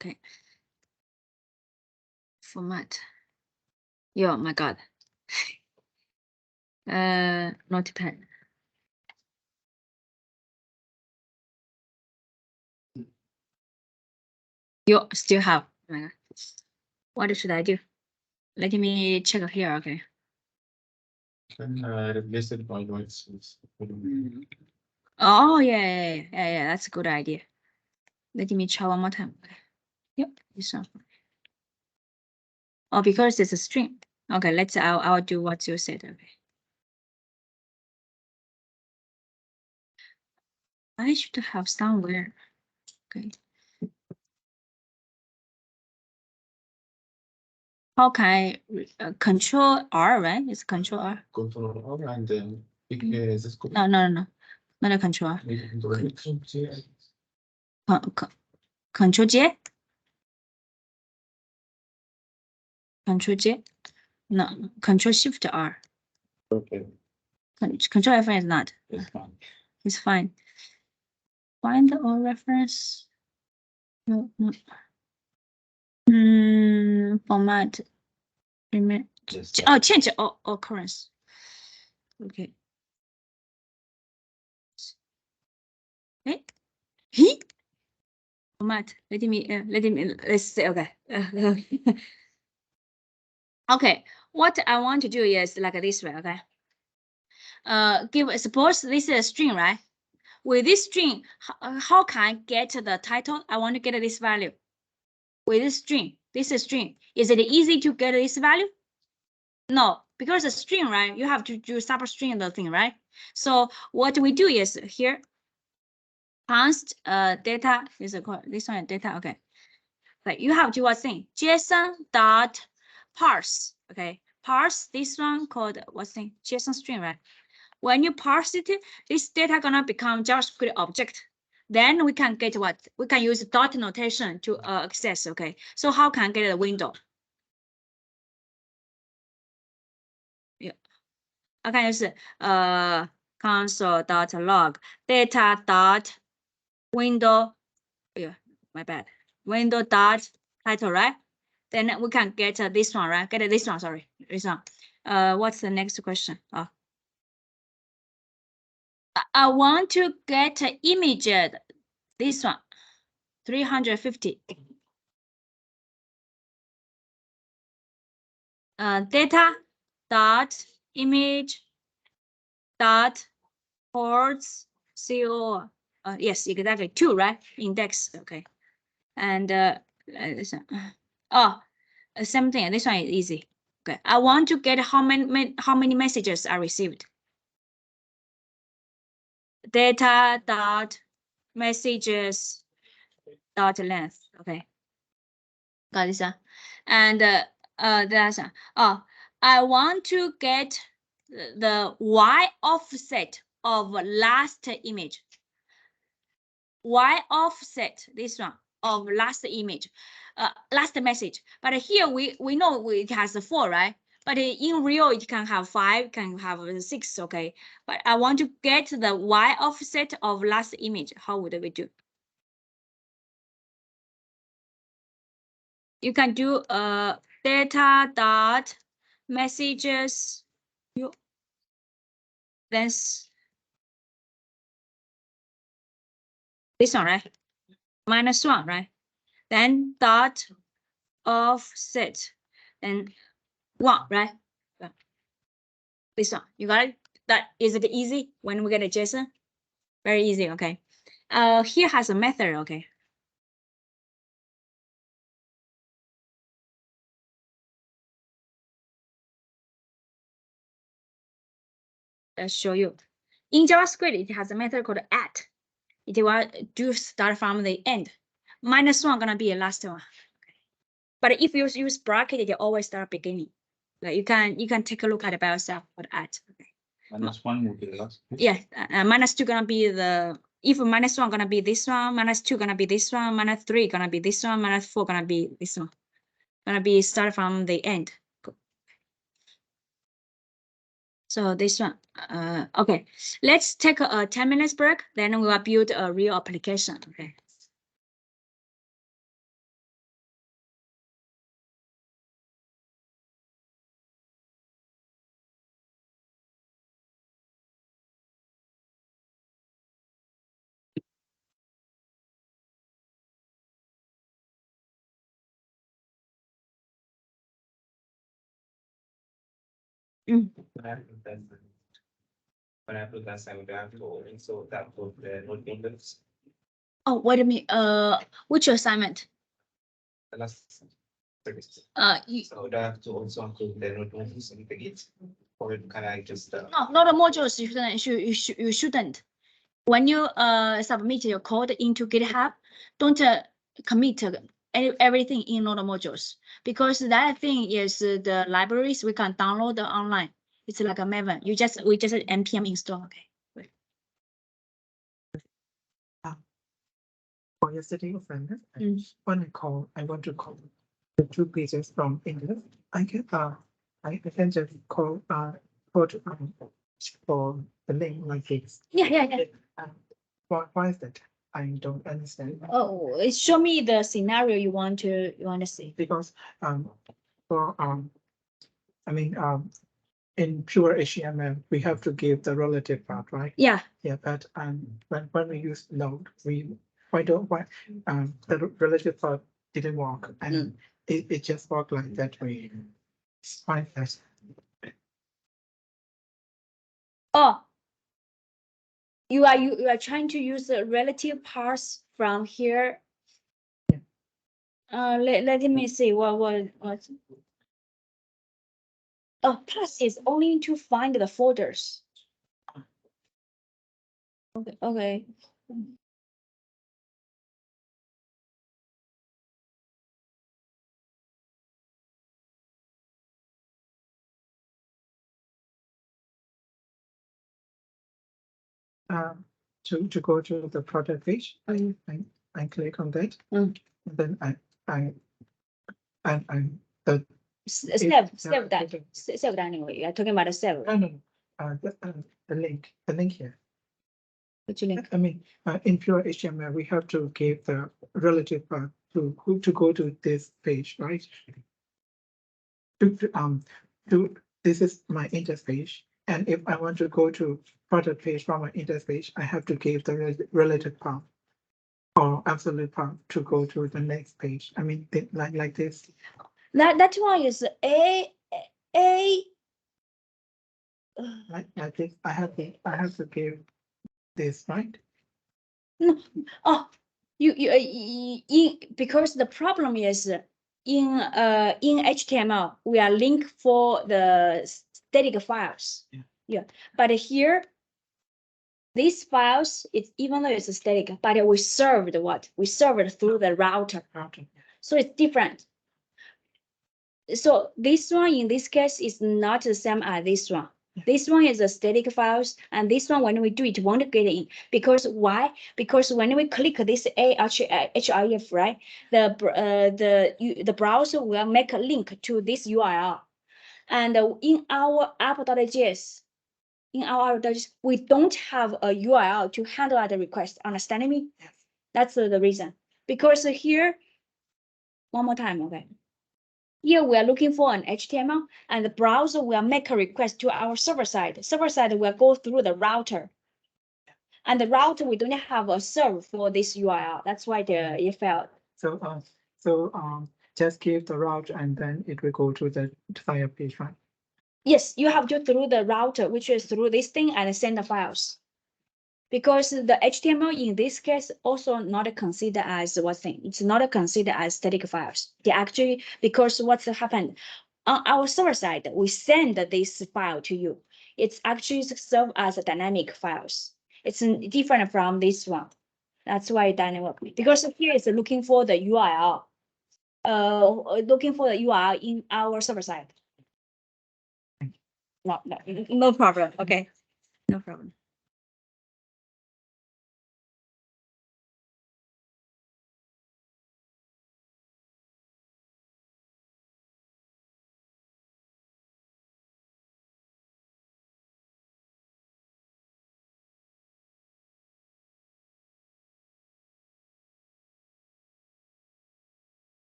Okay. Format. Oh my God. Notepad. You still have. Oh my God. What should I do? Let me check here. Okay. Can replace it by white space. Oh yeah, that's a good idea. Let me try one more time. Okay. Yep, this one. Oh, because it's a string. Okay, I'll do what you said. Okay. I should have somewhere. Okay. How can I control R, right? It's control R. Control R and then this code. No, not a control R. Control J. Control J. No, Control Shift R. Okay, Control F is not. that's fine. It's fine. Find all reference. No. Format. Just Oh, change all occurrence. Okay. Hey. Format. Let's say, okay. Okay. What I want to do is like this way, okay? Suppose this is a string, right? With this string, how can I get the title? I want to get this value. With this string, this is string. Is it easy to get this value? No, because a string, right? You have to do substring the thing, right? So what we do is here, const data is this one data. Okay, like you have to do what thing? JSON dot parse. Okay, parse this one called what thing? JSON string, right? When you parse it, this data gonna become JavaScript object. Then we can get what? We can use dot notation to access. Okay, so how can I get a window? Yeah, I can use console.log data dot window. Yeah, my bad. Window dot title, right? Then we can get this one, right? Get this one. Sorry, this one. What's the next question? Oh. I want to get image this one. 350. Data dot image dot ports co. Yes, exactly 2, right? Index. Okay. And same thing. This one is easy. Okay. I want to get how many messages are received. Data dot messages dot length. Okay. Got this. And that's I want to get the Y offset of last image. Y offset, this one, of last image, last message. But here we know it has a 4, right? But in real, it can have 5, can have 6, okay? But I want to get the Y offset of last image. How would we do? You can do data dot messages. This one, right? -1, right? Then dot offset and 1, right? This one, you got it? That is it easy when we get a JSON? Very easy, okay. Here has a method, okay. Let's show you. In JavaScript, it has a method called at. It will do start from the end. -1 gonna be the last one. But if you use bracket, it always start beginning. Like you can take a look at it by yourself for at. Okay. -1 will be the last. Yeah, -2 gonna be the, if -1 gonna be this one, -2 gonna be this one, -3 gonna be this one, -4 gonna be this one. Gonna be start from the end. So this one, okay. Let's take a 10 minutes break, then we will build a real application, okay. When I put that, I would have to also that for the node builders. Oh, wait a minute, which assignment? The last service. You, So that have to also include the node builders and the git. Or can I just no, not the modules, you shouldn't. When you submit your code into GitHub, don't commit everything in node modules, because that thing is the libraries we can download online. It's like a Maven. We just npm install. Okay. For yesterday, a friend, Mm. I want to call the 2 pages from English. I can just call put for the link like this. Yeah. Why is that? I don't understand. Oh, show me the scenario you want to see. Because for I mean in pure HTML we have to give the relative part, right? Yeah. Yeah, but when we use node, why the relative part didn't work, and it just worked like that way. It's fine. Oh, you are trying to use the relative parts from here. Let me see what. Oh, plus is only to find the folders. Okay. To go to the product page, I click on that, and then the Save that anyway. You're talking about a save. the link here. Which link? I mean, in pure HTML, we have to give the relative part to go to this page, right? This is my index page, and if I want to go to product page from my index page, I have to give the relative path. or absolute path to go to the next page. I mean, like this. That one is a Like this. I have to give this, right? oh, because the problem is in HTML we are linked for the static files. Yeah. But here these files, it's even though it's static, but we served what? We served through the router. So it's different. So this one in this case is not the same as this one. Yeah. This one is a static files, and this one when we do it won't get in. Because why? Because when we click this href, right, the browser will make a link to this URL, and in our app.js, we don't have a URL to handle that request. Understand me? Yes. That's the reason. Because here, one more time, okay. Here we are looking for an HTML, and the browser will make a request to our server side. Server side will go through the router. And the router, we don't have a serve for this URL. That's why it failed. So just give the route and then it will go to the desired page, right? Yes, you have to through the router, which is through this thing, and send the files. Because the HTML in this case also not considered as what thing? It's not considered as static files. They actually, because what's happened on our server side, we send this file to you. It's actually served as a dynamic files. It's different from this one. That's why dynamic, because here it's looking for the URL. Looking for the URL in our server side. No problem. Okay, no problem.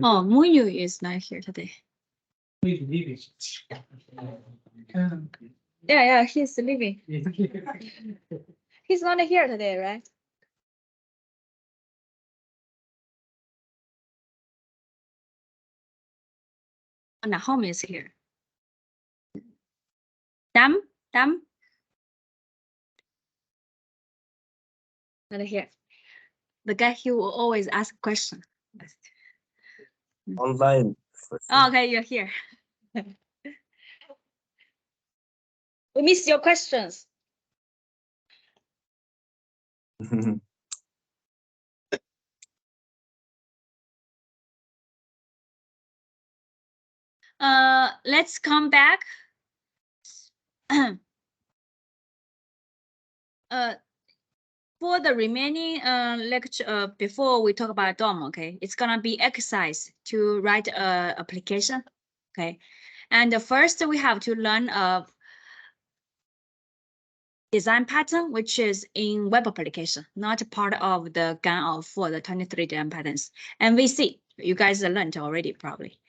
Oh, Muyu is not here today. Yeah, he's leaving. He's not here today, right? Oh, Nahom is here. Dam. Not here. The guy who will always ask question. Online. Oh, okay, you're here. We missed your questions. Let's come back. For the remaining lecture, before we talk about DOM, okay, it's gonna be exercise to write a application, okay. And first we have to learn a design pattern, which is in web application, not part of the GAN for the 23 design patterns. MVC, you guys learned already probably.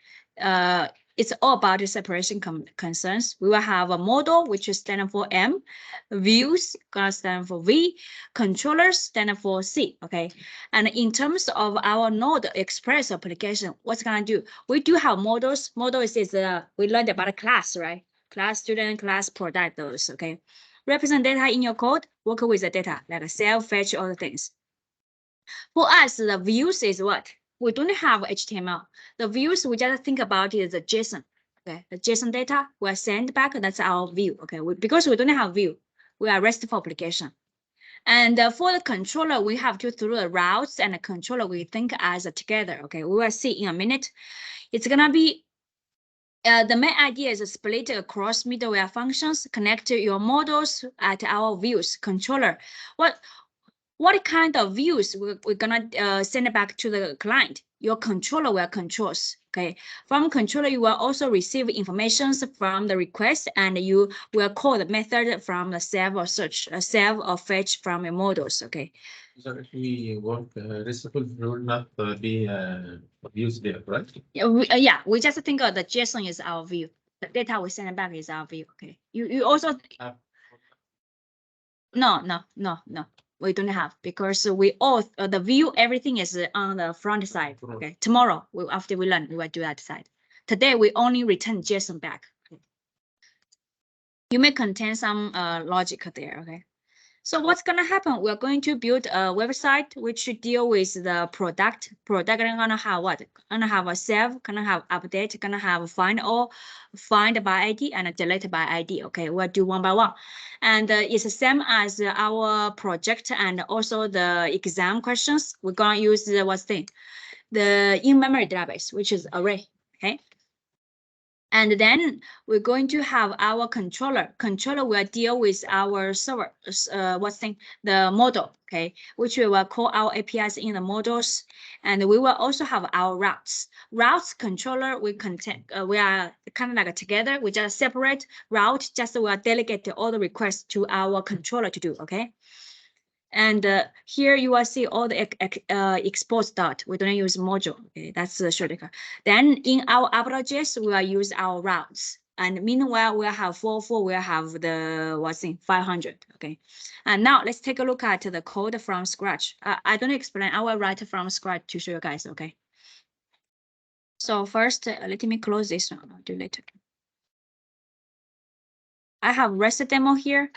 It's all about the separation concerns. We will have a model, which is standing for M, views gonna stand for V, controllers stand for C, okay? And in terms of our Node Express application, what's gonna do? We do have models. Models is, we learned about a class, right? Class student, class product, those, okay? Represent data in your code, work with the data, like self, fetch, all the things. For us, the views is what? We don't have HTML. The views, we just think about it as a JSON. Okay, the JSON data we send back, that's our view. Okay, because we don't have view, we are RESTful application. And for the controller, we have to through the routes and the controller we think as together. Okay, we will see in a minute. It's gonna be the main idea is split across middleware functions, connect your models at our views controller. What kind of views we're gonna send it back to the client? Your controller will controls, okay? From controller, you will also receive information from the request, and you will call the method from the save or search, save or fetch from your models, okay? So if we work RESTful, we will not be views there, right? Yeah, we just think of the JSON is our view. The data we send back is our view, okay? You also, no. We don't have, because we all the view, everything is on the front side. Okay, tomorrow after we learn, we will do that side. Today we only return JSON back. You may contain some logic there. Okay, so what's gonna happen? We're going to build a website which deal with the product. Product gonna have what? Gonna have a save, gonna have update, gonna have find all, find by ID and delete by ID. Okay, we'll do one by one. And it's the same as our project and also the exam questions. We're gonna use the what's thing? The in-memory database, which is array. Okay. And then we're going to have our controller. Controller will deal with our server, the model, okay, which we will call our APIs in the models. And we will also have our routes. Routes controller, we are kind of like together. We just separate route, just will delegate all the requests to our controller to do, okay? And here you will see all the export dot. We don't use module. Okay, that's the shortcut. Then in our app.js, we will use our routes. And meanwhile, we'll have 404, we'll have the 500. Okay. And now let's take a look at the code from scratch. I don't explain. I will write from scratch to show you guys. Okay. So first, let me close this one. I'll do later. I have REST demo here.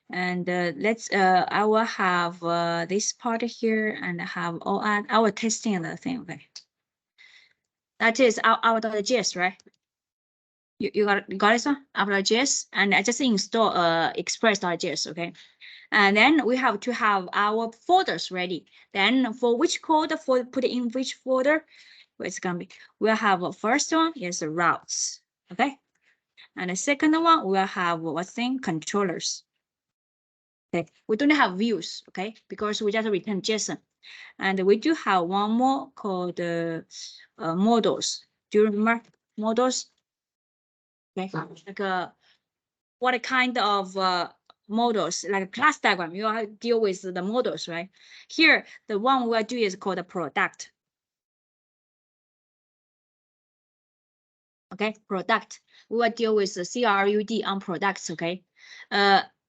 And I will have this part here and have all our testing the thing. Okay, that is our.js, right? You got this one, our.js, and I just install express.js. Okay, and then we have to have our folders ready. Then for which code for put in which folder, where it's gonna be. We'll have a first one is routes. Okay, and the second one we'll have what's thing controllers. Okay, we don't have views, okay, because we just return JSON. And we do have one more called models. Do you remember models? Okay, like what kind of models, like a class diagram, you have to deal with the models, right? Here, the one we will do is called a product. Okay, product. We will deal with the CRUD on products, okay?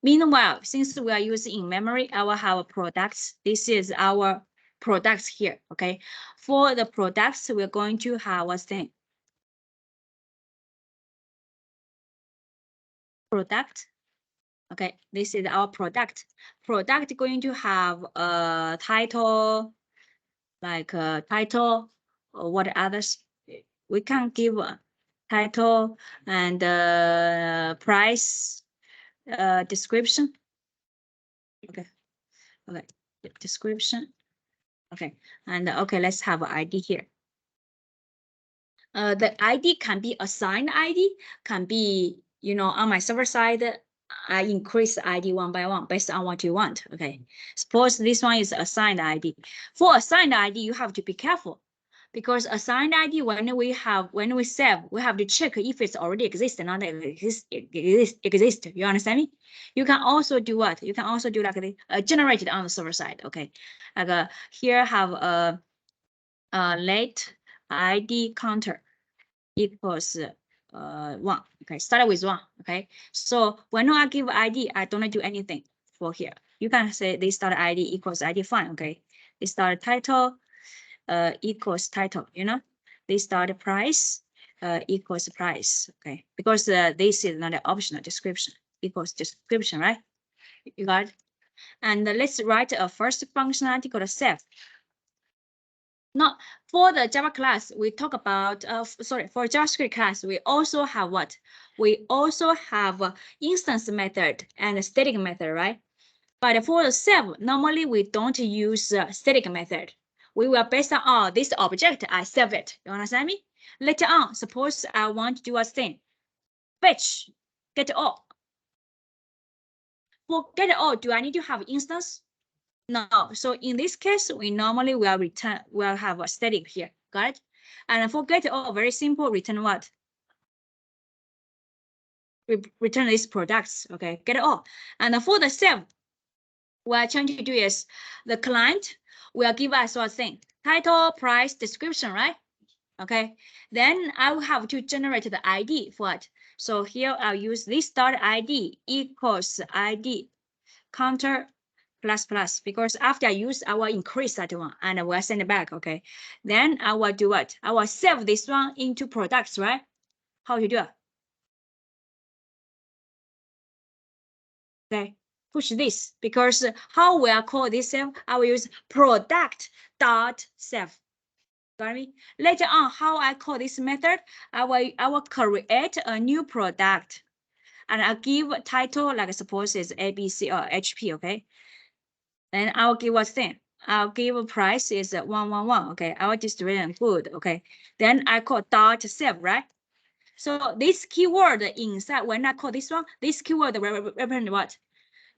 Meanwhile, since we are using in memory, I will have products. This is our products here, okay? For the products, we're going to have what's thing? Product. Okay, this is our product. Product going to have a title, like a title, or what others. We can give a title and price, description. Okay, okay, description. Okay, and okay, let's have an ID here. The ID can be assigned ID, can be, you know, on my server side, I increase the ID one by one based on what you want. Okay, suppose this one is assigned ID. For assigned ID, you have to be careful because assigned ID, when we save, we have to check if it's already exists or not exist. You understand me? You can also do what? You can also do like the generated on the server side. Okay, like here have a late ID counter equals 1. Okay, start with 1. Okay, so when I give ID, I don't do anything for here. You can say this start ID equals ID fine. Okay, this start title equals title. You know, this start price equals price. Okay, because this is not an optional description equals description, right? You got it? And let's write a first functionality called save. Now, for the Java class, we talk about, for JavaScript class, we also have what? We also have instance method and static method, right? But for the save, normally we don't use static method. We will based on this object, I save it. You understand me? Later on, suppose I want to do a thing. Fetch, get all. For get all, do I need to have instance? No, so in this case, we normally will have a static here, got it? And for get all, very simple, return what? Return these products, okay, get all. And for the save, what I'm trying to do is the client will give us what thing? Title, price, description, right? Okay, then I will have to generate the ID for it. So here I'll use this dot ID equals ID counter plus because after I use, I will increase that one and I will send it back. Okay, then I will do what? I will save this one into products, right? How you do it? Okay, push this because how will I call this save? I will use product dot save. Got me? Later on, how I call this method? I will create a new product and I'll give a title like suppose it's ABC or HP. Okay. Then I'll give a thing. I'll give a price is 111. Okay, I will distribute good. Okay, then I call dot save, right? So this keyword inside when I call this one, this keyword represent what?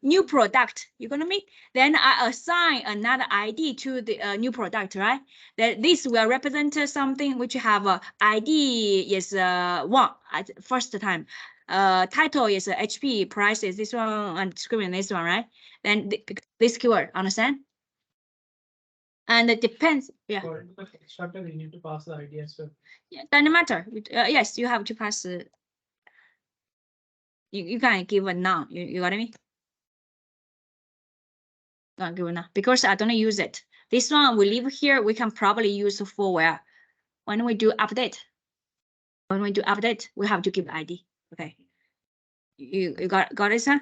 New product. You gonna me? Then I assign another ID to the new product, right? Then this will represent something which have a ID is 1 at first time. Title is HP, price is this one, and description this one, right? Then this keyword, understand? And it depends, yeah. For the constructor, you need to pass the ID as well. Yeah, doesn't matter. Yes, you have to pass. You can give a none. You got me? Not give a none because I don't use it. This one we leave here. We can probably use for where when we do update. When we do update, we have to give ID. Okay. You got it, sir?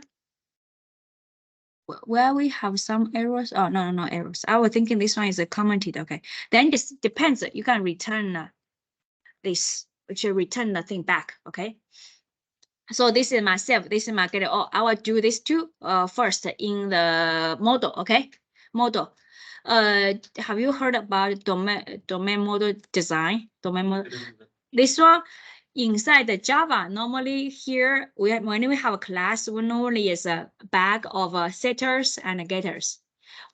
Where we have some errors. Oh, no errors. I was thinking this one is commented. Okay. Then this depends. You can return this, which will return the thing back. Okay. So this is myself. This is my get all. I will do this too. First in the model. Okay. Model. Have you heard about domain model design? Domain model. This one. Inside the Java, normally here, when we have a class, we normally is a bag of setters and getters.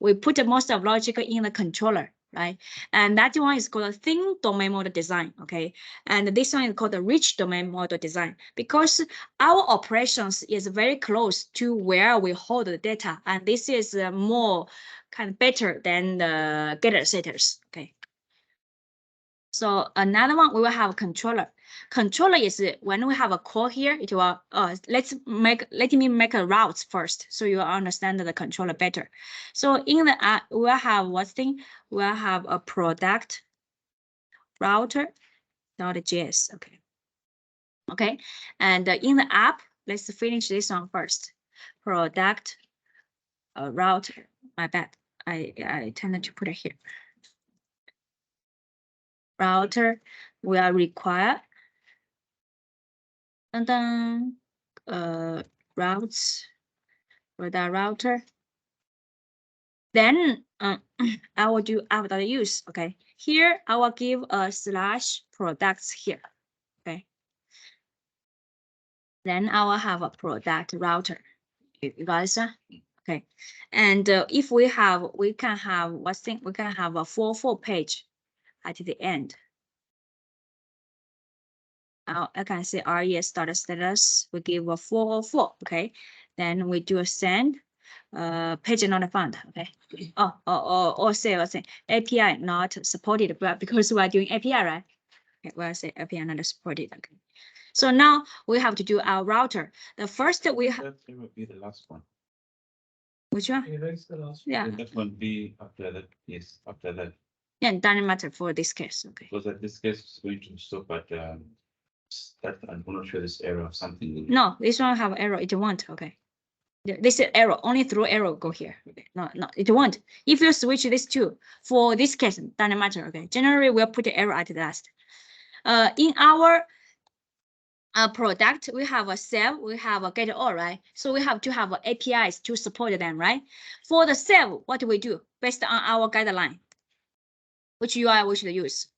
We put most of logic in the controller, right? And that one is called a thin domain model design, okay? And this one is called the rich domain model design because our operations is very close to where we hold the data. And this is more kind of better than the getter setters, okay? So another one, we will have controller. Controller is when we have a call here, it will, let me make a route first, so you understand the controller better. So in the, we'll have what thing? We'll have a product router.js, okay. Okay, and in the app, let's finish this one first. Product router, my bad. I tended to put it here. Router will require and then routes for the router. Then I will do app.use. Okay, here I will give a /products here. Okay, then I will have a product router. You guys, okay, and if we have, we can have what thing? We can have a 4.4 page at the end. I can say res.status, we give a 404, okay? Then we do a send, page not found, okay? Or say API not supported, but because we are doing API, right? Okay, we'll say API not supported, okay? So now we have to do our router. The first we have. That will be the last one. Which one? Erase the last. Yeah, That one be after that, yes, after that. yeah, it doesn't matter for this case, okay? Because at this case, it's going to stop at, that, I'm not sure this error of something. No, this one have error, it won't, okay? This is error, only through error go here. Okay. No, it won't. If you switch this two, for this case, doesn't matter, okay? Generally, we'll put the error at the last. In our product, we have a save, we have a get all, right? So we have to have APIs to support them, right? For the save, what do we do? Based on our guideline, which UI we should use?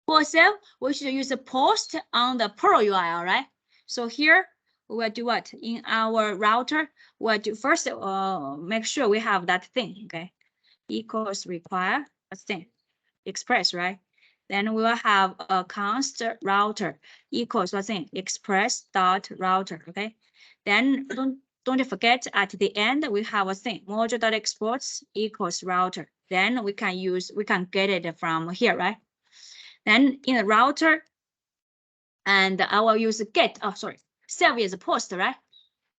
For save, we should use a post on the Pro URL, right? So here, we will do what? In our router, we'll do first, make sure we have that thing, okay? Equals require a thing, express, right? Then we will have a const router equals what thing? Express dot router, okay? Then don't forget at the end, we have a thing, module.exports equals router. Then we can get it from here, right? Then in the router, and I will use get, save is a post, right?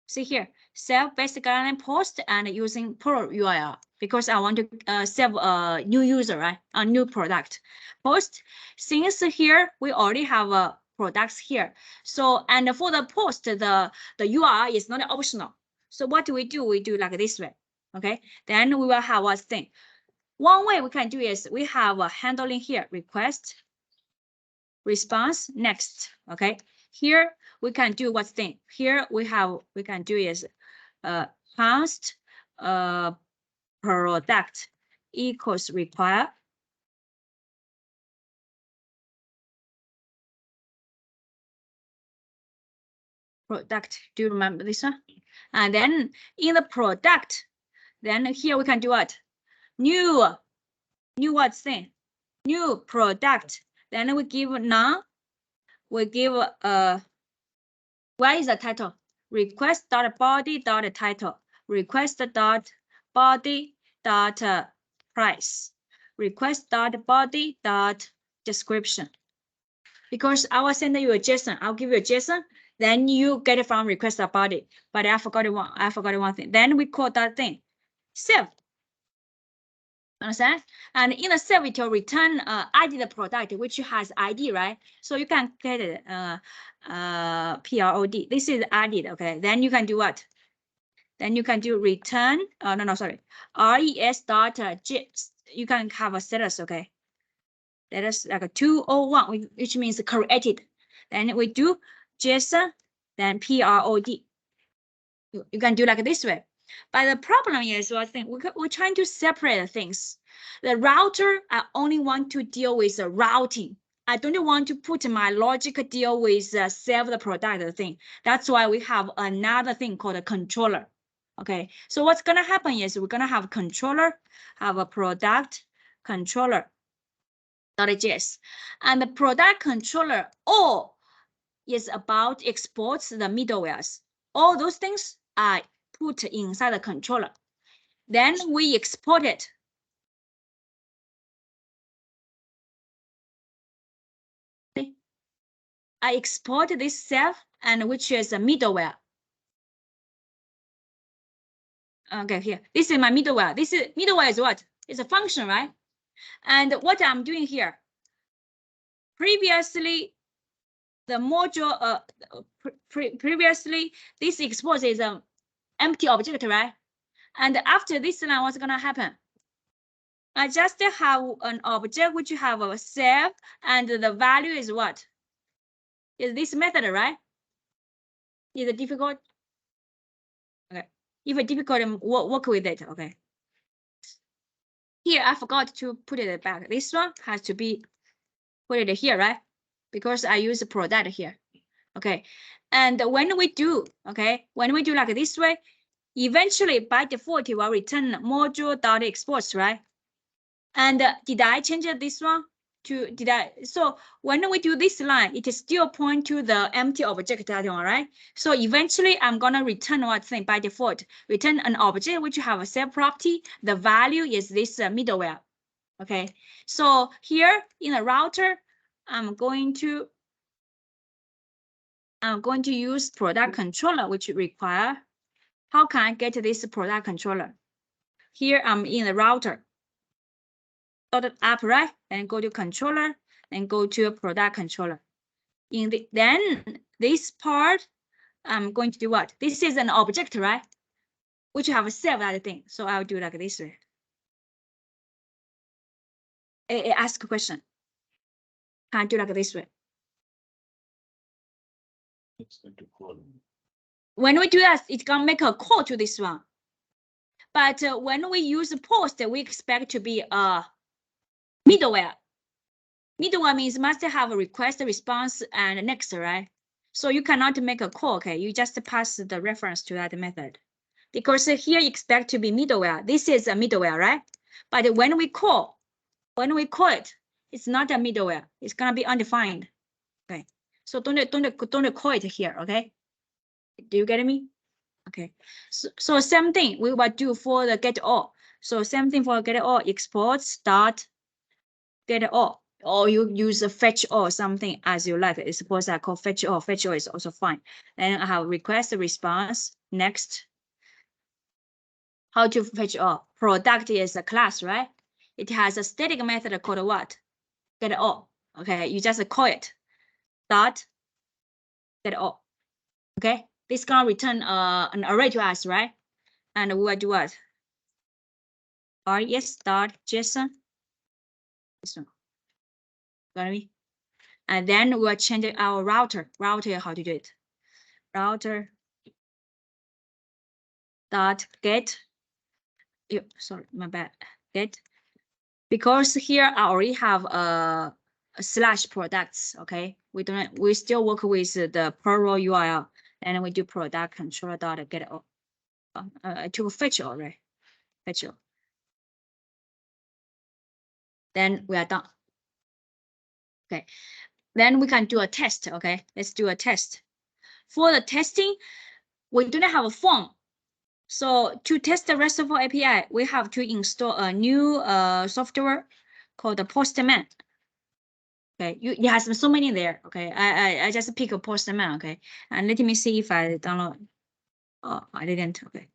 See here, save basic guideline post and using Pro URL because I want to save a new user, right? A new product. Post, since here we already have products here. So, and for the post, the URL is not optional. So what do? We do like this way, okay? Then we will have a thing. One way we can do is we have a handling here, request, response, next, okay? Here we can do what thing? Here we can do is const product equals require product. Do you remember this one? And then in the product, then here we can do what? New what thing? New product. Then we give none. We give where is the title? Request.body.title. Request.body.price. Request.body.description. Because I will send you a JSON. I'll give you a JSON. Then you get it from request.body. But I forgot one thing. Then we call that thing save. Understand? And in the save, it will return ID the product, which has ID, right? So you can get it PROD. This is added, okay? Then you can do what? Then you can do return. RES dot you can have a status, okay? That is like a 201, which means created. Then we do JSON, then PROD. You can do like this way. But the problem is, I think we're trying to separate things. The router, I only want to deal with the routing. I don't want to put my logic deal with save the product thing. That's why we have another thing called a controller. Okay, so what's gonna happen is we're gonna have controller, have a product controller .js, and the product controller all is about exports the middlewares. All those things are put inside the controller. Then we export it. I export this self and which is a middleware. Okay, here, this is my middleware. This is middleware is what? It's a function, right? And what I'm doing here, previously, the module, previously, this export is an empty object, right? And after this line, what's gonna happen? I just have an object which have a self and the value is what? Is this method, right? Is it difficult? Okay. If it's difficult, work with it, okay. Here, I forgot to put it back. This one has to be put it here, right? Because I use product here, okay. And when we do, okay, when we do like this way, eventually by default, it will return module.exports, right? And did I change this one to, so when we do this line, it is still point to the empty object, right? So eventually I'm gonna return what thing by default, return an object which have a self property. The value is this middleware, okay? So here in the router, I'm going to use product controller, which require, how can I get this product controller? Here I'm in the router. Up, right? And go to controller and go to product controller. Then this part, I'm going to do what? This is an object, right? Which have a self that thing. So I'll do like this way. Ask a question. Can I do like this way? It's going to call. When we do that, it's gonna make a call to this one. But when we use post, we expect to be a middleware. Middleware means must have a request, response, and next, right? So you cannot make a call, okay? You just pass the reference to that method. Because here you expect to be middleware. This is a middleware, right? But when we call it, it's not a middleware. It's gonna be undefined. Okay. So don't call it here, okay? Do you get me? Okay. So same thing we will do for the get all. So same thing for get all, exports dot get all. Or you use a fetch all, something as you like. Suppose I call fetch all. Fetch all is also fine. Then I have request, response, next. How to fetch all? Product is a class, right? It has a static method called what? Get all. Okay, you just call it dot get all. Okay, this gonna return an array to us, right? And we will do what? Res dot JSON. This one. Got me? And then we'll change our router. Router, how to do it? Router dot get. Sorry, my bad. Get. Because here I already have a slash products. Okay, we still work with the Perl URL, and we do product controller dot get all. I took fetch all, right? Fetch all. Then we are done. Okay, then we can do a test. Okay, let's do a test. For the testing, we do not have a form. So to test the RESTful API, we have to install a new software called the Postman. Okay, it has so many there. Okay, I just pick a Postman. Okay, and let me see if I download. Oh, I didn't. Okay.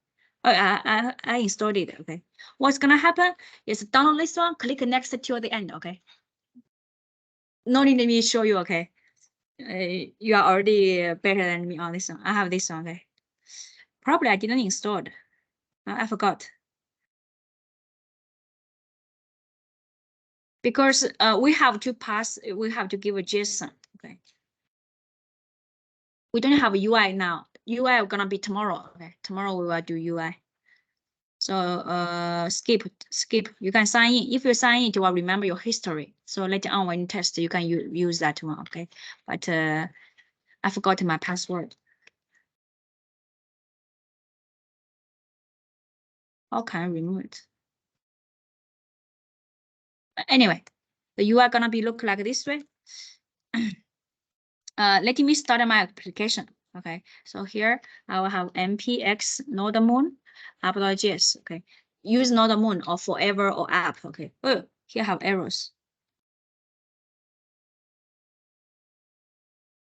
Oh, I installed it. Okay. What's gonna happen is download this one, click next till the end. Okay. No need me show you. Okay. You are already better than me on this one. I have this one. Okay. Probably I didn't install it. I forgot. Because we have to give a JSON. Okay. We don't have a UI now. UI gonna be tomorrow. Okay. Tomorrow we will do UI. So skip. You can sign in. If you sign in, it will remember your history. So later on when you test, you can use that one. Okay. But I forgot my password. How can I remove it? Anyway, the UI gonna be look like this way. Let me start my application. Okay, so here I will have npx node-moon app.js. Okay, use node-moon or forever or app. Okay, oh, here I have errors.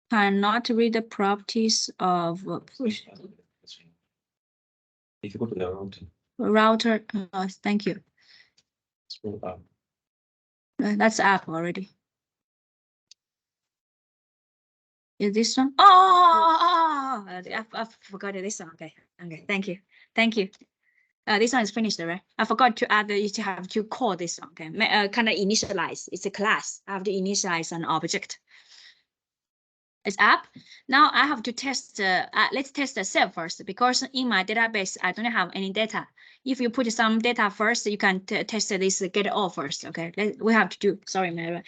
cannot read the properties of If you go to the routing, router. Thank you. scroll up. That's app already. Is this one? Oh, I forgot this one. Okay, okay, thank you, thank you. This one is finished, right? I forgot to add that you have to call this one. Okay, kind of initialize. It's a class. I have to initialize an object. It's app. Now I have to test. Let's test the self first because in my database I don't have any data. If you put some data first, you can test this get all first. Okay, we have to do. Sorry, Mary.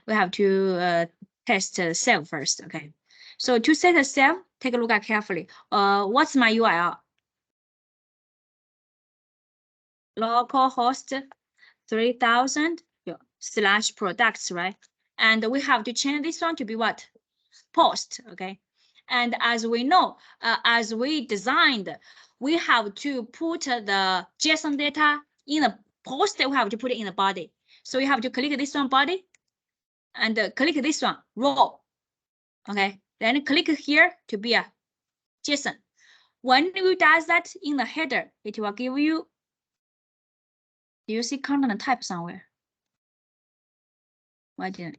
We have to test self first. Okay, so to set a self, take a look at carefully. What's my URL? Localhost 3000 / products, right? And we have to change this one to be what? Post, okay? And as we know, as we designed, we have to put the JSON data in the post, we have to put it in the body. So you have to click this one body and click this one row, okay? Then click here to be a JSON. When you does that in the header, it will give you, do you see content type somewhere? Why didn't?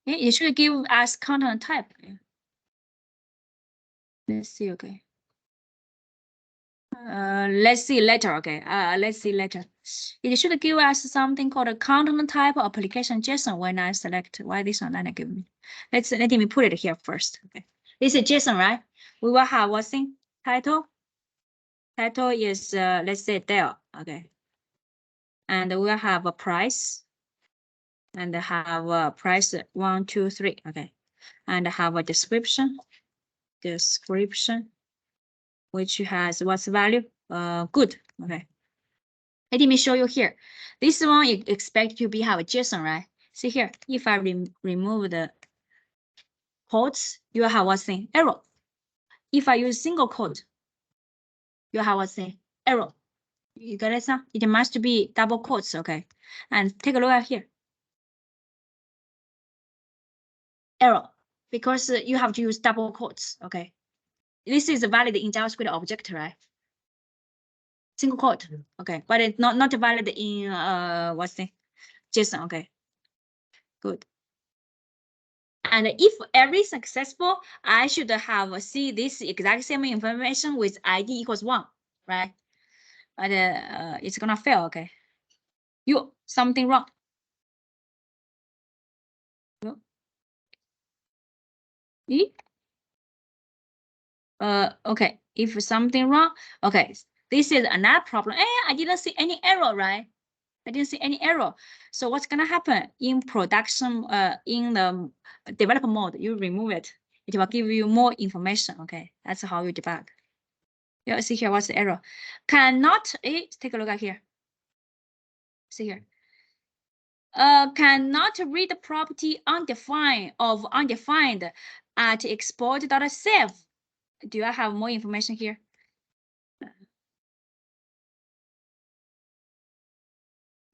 It should give us content type. Let's see, okay. Let's see later, okay. Let's see later. It should give us something called a content type application JSON when I select. Why this one not give me? Let me put it here first. Okay. This is JSON, right? We will have what's thing? Title. Title is let's say Dell. Okay. And we'll have a price. And have a price 1, 2, 3. Okay. And have a description. Which has what's value? Good. Okay. Let me show you here. This one you expect to be have a JSON, right? See here, if I remove the quotes, you have what's thing? Error. If I use single quote, you have what's thing? Error. You got it? It must be double quotes, okay? And take a look at here. Error, because you have to use double quotes, okay? This is valid in JavaScript object, right? Single quote, okay, but it's not valid in what's the JSON, okay, good. And if every successful, I should have see this exact same information with ID equals 1, right? But it's gonna fail, okay. Something wrong. Okay, if something wrong, okay, this is another problem. I didn't see any error, right? I didn't see any error. So what's gonna happen in production, in the developer mode, you remove it. It will give you more information, okay? That's how you debug. You see here, what's the error? Cannot, take a look at here. See here. Cannot read the property undefined of undefined at export.save. Do I have more information here?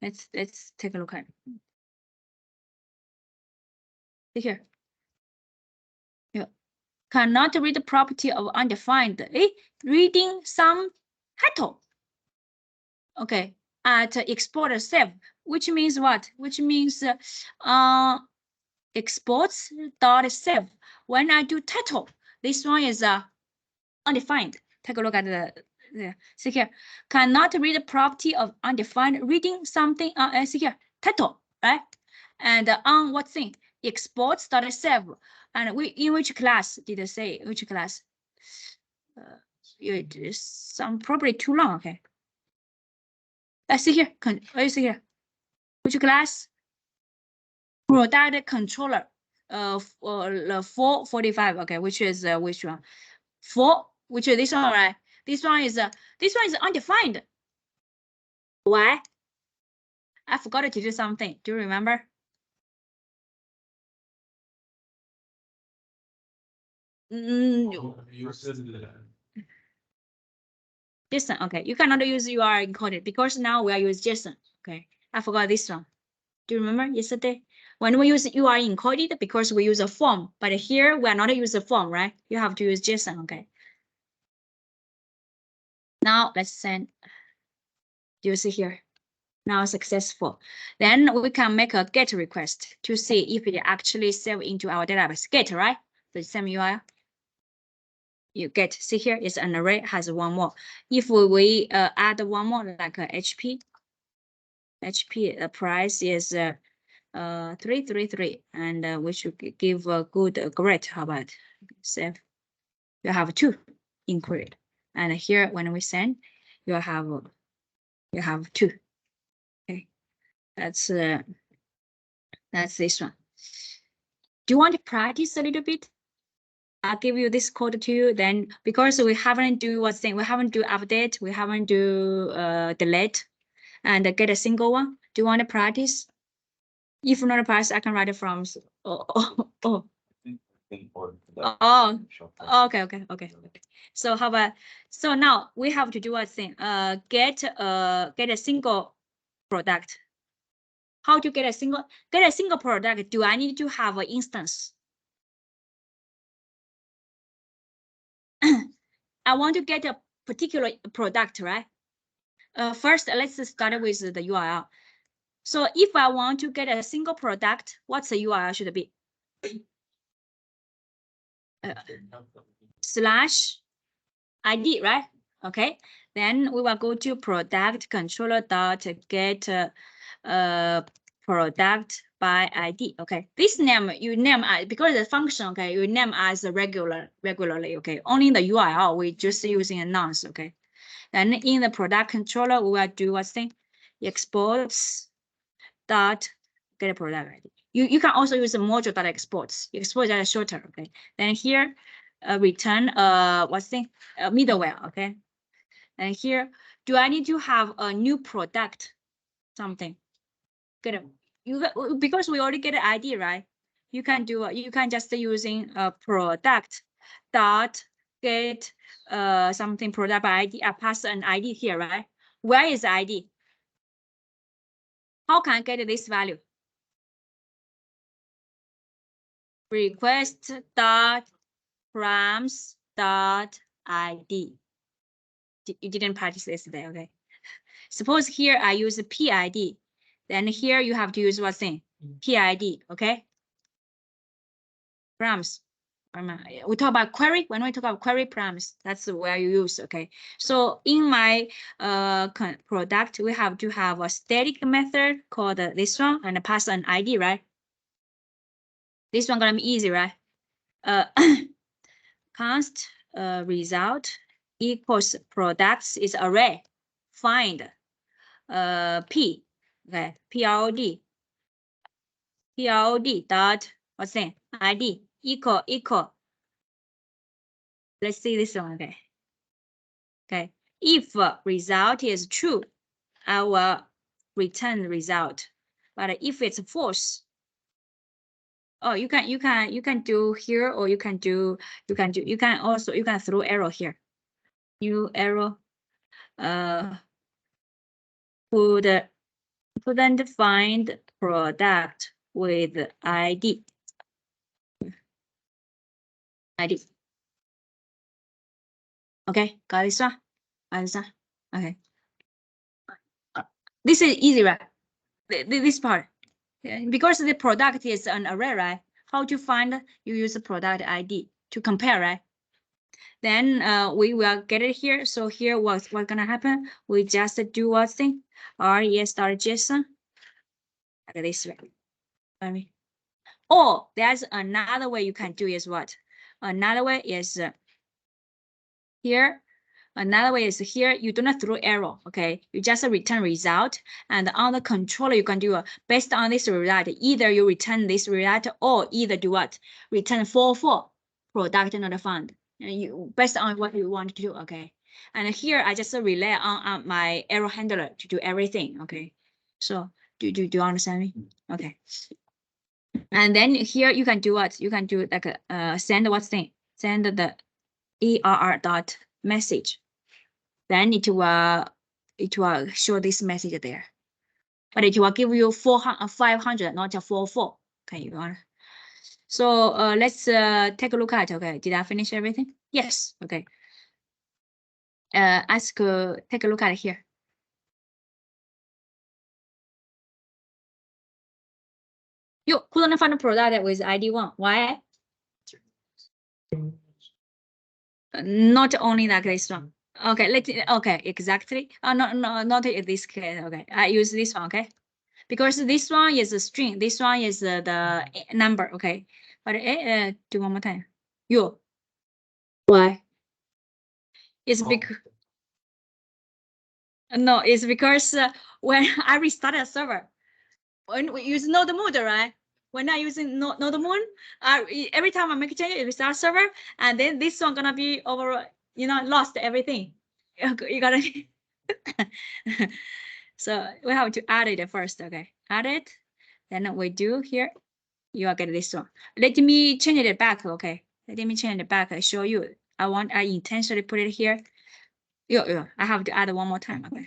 Let's take a look at it. See here. Yeah. Cannot read the property of undefined. Reading some title. Okay. At export.save, which means what? Which means exports.save. When I do title, this one is undefined. Take a look at the see here. Cannot read the property of undefined reading something. See here, title, right? And on what thing? Exports.save. And we in which class did it say? Which class? It is some probably too long. Okay. Let's see here. See here. Which class? Product controller. 445. Okay, which is which one? 4, which is this one, right? This one is undefined. Why? I forgot to do something. Do you remember? JSON. Okay, you cannot use URL encoded because now we are using JSON. Okay, I forgot this one. Do you remember yesterday When we use URI encoded, because we use a form, but here we are not use a form, right? You have to use JSON, okay? Now let's send. Do you see here? Now successful. Then we can make a GET request to see if it actually save into our database. GET, right? The same URL. You get, see here is an array has one more. If we add one more like a HP, the price is 333, and we should give a good grade. How about save? You have 2 included, and here when we send, you have 2. Okay, that's this one. Do you want to practice a little bit? I'll give you this code to you. Then because we haven't do what's thing, we haven't do update, we haven't do delete, and get a single one. Do you want to practice? If not practice, I can write it from. Oh. Okay. So how about, so now we have to do a thing. Get a single product. How to get a single product? Do I need to have an instance? I want to get a particular product, right? First, let's start with the URL. So if I want to get a single product, what's the URL should be? /ID, right? Okay. Then we will go to product controller dot get product by ID. Okay. This name you name because the function, okay, you name as regularly. Okay. Only the URL we just using a nonce. Okay. Then in the product controller we will do what's thing exports dot get a product ID. You can also use the module dot exports. Export that is shorter. Okay. Then here return what's thing middleware. Okay. And here, do I need to have a new product? Something. Get a, because we already get an ID, right? You can do you can just using a product dot get something product by ID. I pass an ID here, right? Where is the ID? How can I get this value? Request dot params dot ID. You didn't practice this today, okay? Suppose here I use a PID, then here you have to use what thing? PID, okay? Params. We talk about query. When we talk about query params, that's where you use, okay? So in my product, we have to have a static method called this one and pass an ID, right? This one gonna be easy, right? Const result equals products is array, find P, okay, PROD dot what's that? ID equal. Let's see this one, okay. Okay, if result is true, I will return result. But if it's false, oh, you can do here, or you can throw arrow here. New arrow. Couldn't find product with ID. Okay, got this one? Okay. This is easy, right? This part. Because the product is an array, right? How to find? You use the product ID to compare, right? Then we will get it here. So here what's gonna happen? We just do what thing? res.json. Like this way. Or there's another way you can do is what? Another way is here. Another way is here. You do not throw arrow, okay? You just return result, and on the controller you can do based on this result. Either you return this result, or either do what? Return 404 product not found. You based on what you want to do, okay? And here I just rely on my arrow handler to do everything, okay? So do you understand me? Okay. And then here you can do what? You can do like send what's thing? Send the err dot message. Then it will show this message there. But it will give you 500, not 44. Okay, you want. So let's take a look at. Okay, did I finish everything? Yes. Okay. Take a look at it here. You couldn't find a product with ID 1. Why? Not only like this one. Okay, okay, exactly. No, not in this case. Okay, I use this one. Okay, because this one is a string. This one is the number. Okay, but do one more time. You. Why? It's because no, it's because when I restart a server, when we use node mode, right? When I using node mode, every time I make a change, it restart server, and then this one gonna be over. Lost everything. You gotta. So we have to add it first. Okay, add it. Then we do here. You will get this one. Let me change it back. Okay, let me change it back. I show you. I intentionally put it here. Yeah. I have to add one more time. Okay.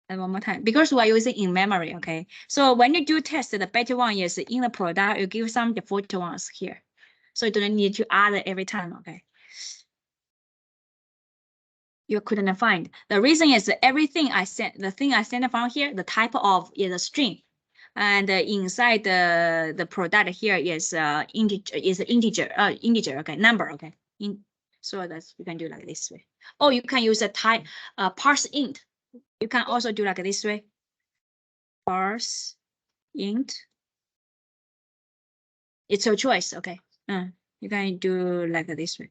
And one more time because we are using in memory. Okay. So when you do test, the better one is in the product. You give some default ones here, so you don't need to add it every time. Okay. You couldn't find. The reason is everything I sent, the thing I sent from here, the type of is a string. And inside the product here is integer, okay, number, okay. So that's, you can do like this way. Or you can use a type parse int. You can also do like this way. Parse int. It's your choice, okay. You can do like this way.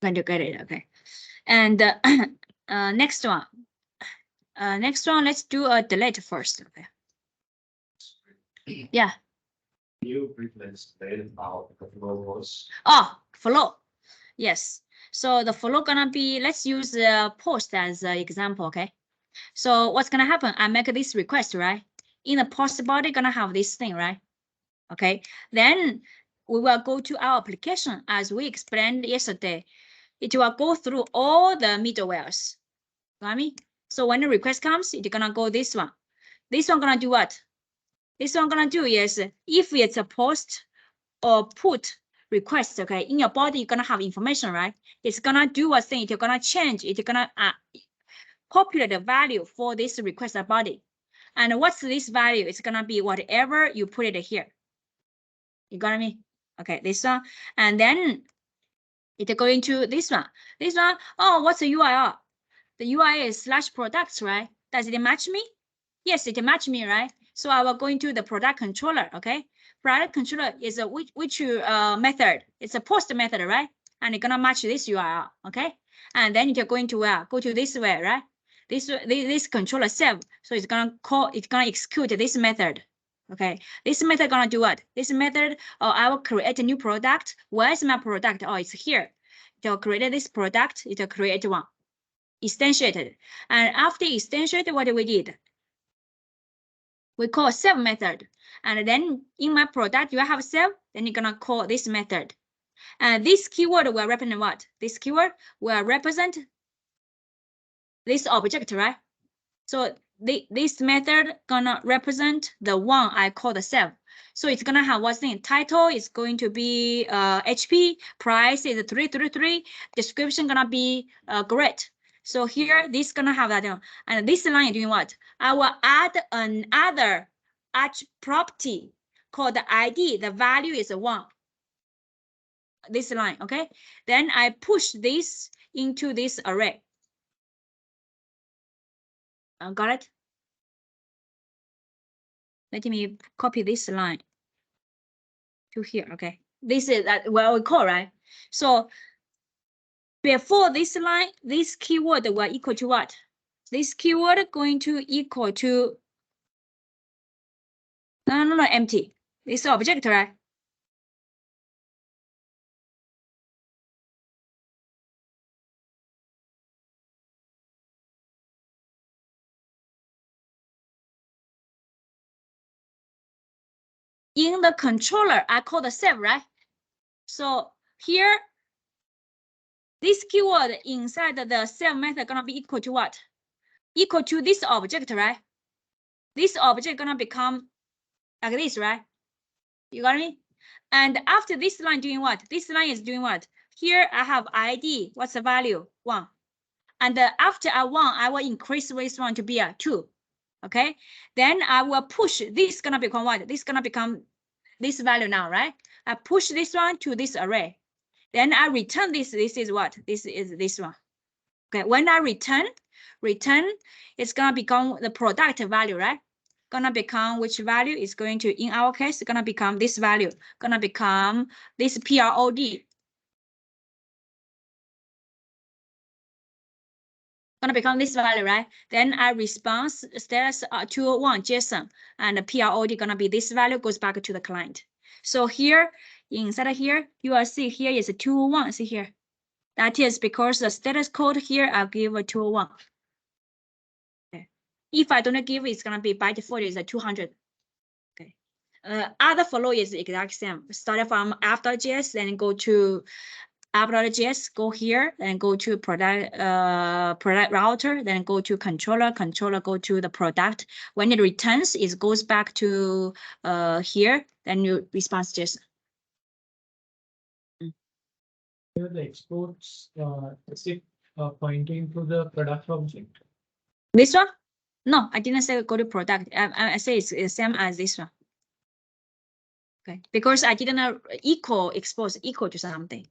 When you get it, okay. And next one. Let's do a delete first, okay. Yeah. You briefly explain how the flow was. Oh, flow. Yes. So the flow gonna be, let's use the post as an example, okay? So what's gonna happen? I make this request, right? In the post body, gonna have this thing, right? Okay. Then we will go to our application as we explained yesterday. It will go through all the middlewares. Got me? So when the request comes, it's gonna go this one. This one gonna do what? This one gonna do is if it's a post or put request, okay, in your body, you're gonna have information, right? It's gonna do a thing, it's gonna change, it's gonna populate the value for this request body. And what's this value? It's gonna be whatever you put it here. You got me? Okay, this one. And then it's going to this one. This one, oh, what's the URL? The URL is /products, right? Does it match me? Yes, it match me, right? So I will go into the product controller, okay? Product controller is a which method? It's a post method, right? And you're gonna match this URL, okay? And then you're going to go to this way, right? This controller self. So it's gonna execute this method. Okay, this method gonna do what? This method, I will create a new product. Where is my product? Oh, it's here. To create this product, it will create one. Instantiated. And after instantiated, what we did? We call save method. And then in my product, you have save, then you're gonna call this method. And this keyword will represent what? This keyword will represent this object, right? So this method gonna represent the one I call the save. So it's gonna have what's thing. Title is going to be HP, price is 333, description gonna be great. So here, this gonna have that, and this line is doing what? I will add another property called the ID. The value is 1. This line, okay? Then I push this into this array. Got it? Let me copy this line to here, okay? This is what we call, right? So before this line, this keyword will equal to what? This keyword going to equal to, no, empty. This object, right? In the controller, I call the save, right? So here, this keyword inside the save method gonna be equal to what? Equal to this object, right? this object gonna become like this, right? You got me? And after this line doing what? This line is doing what? Here I have ID. What's the value? 1. And after I 1, I will increase this one to be a 2. Okay. Then I will push this gonna become what? This gonna become this value now, right? I push this one to this array. Then I return this. This is what? This is this one. Okay. When I return, it's gonna become the product value, right? Gonna become which value is going to, in our case, gonna become this value, gonna become this PROD. Gonna become this value, right? Then I response status 201 JSON, and the PROD gonna be this value, goes back to the client. So here, inside of here, you will see here is a 201, see here. That is because the status code here, I'll give a 201. If I don't give, it's gonna be by default is a 200. Okay. Other flow is the exact same. Started from app.js, then go to app.js, go here, then go to product router, then go to controller, go to the product. When it returns, it goes back to here, then you response JSON. Here the exports, is it pointing to the product object? This one? No, I didn't say go to product. I say it's the same as this one. Okay, because I didn't expose equal to something,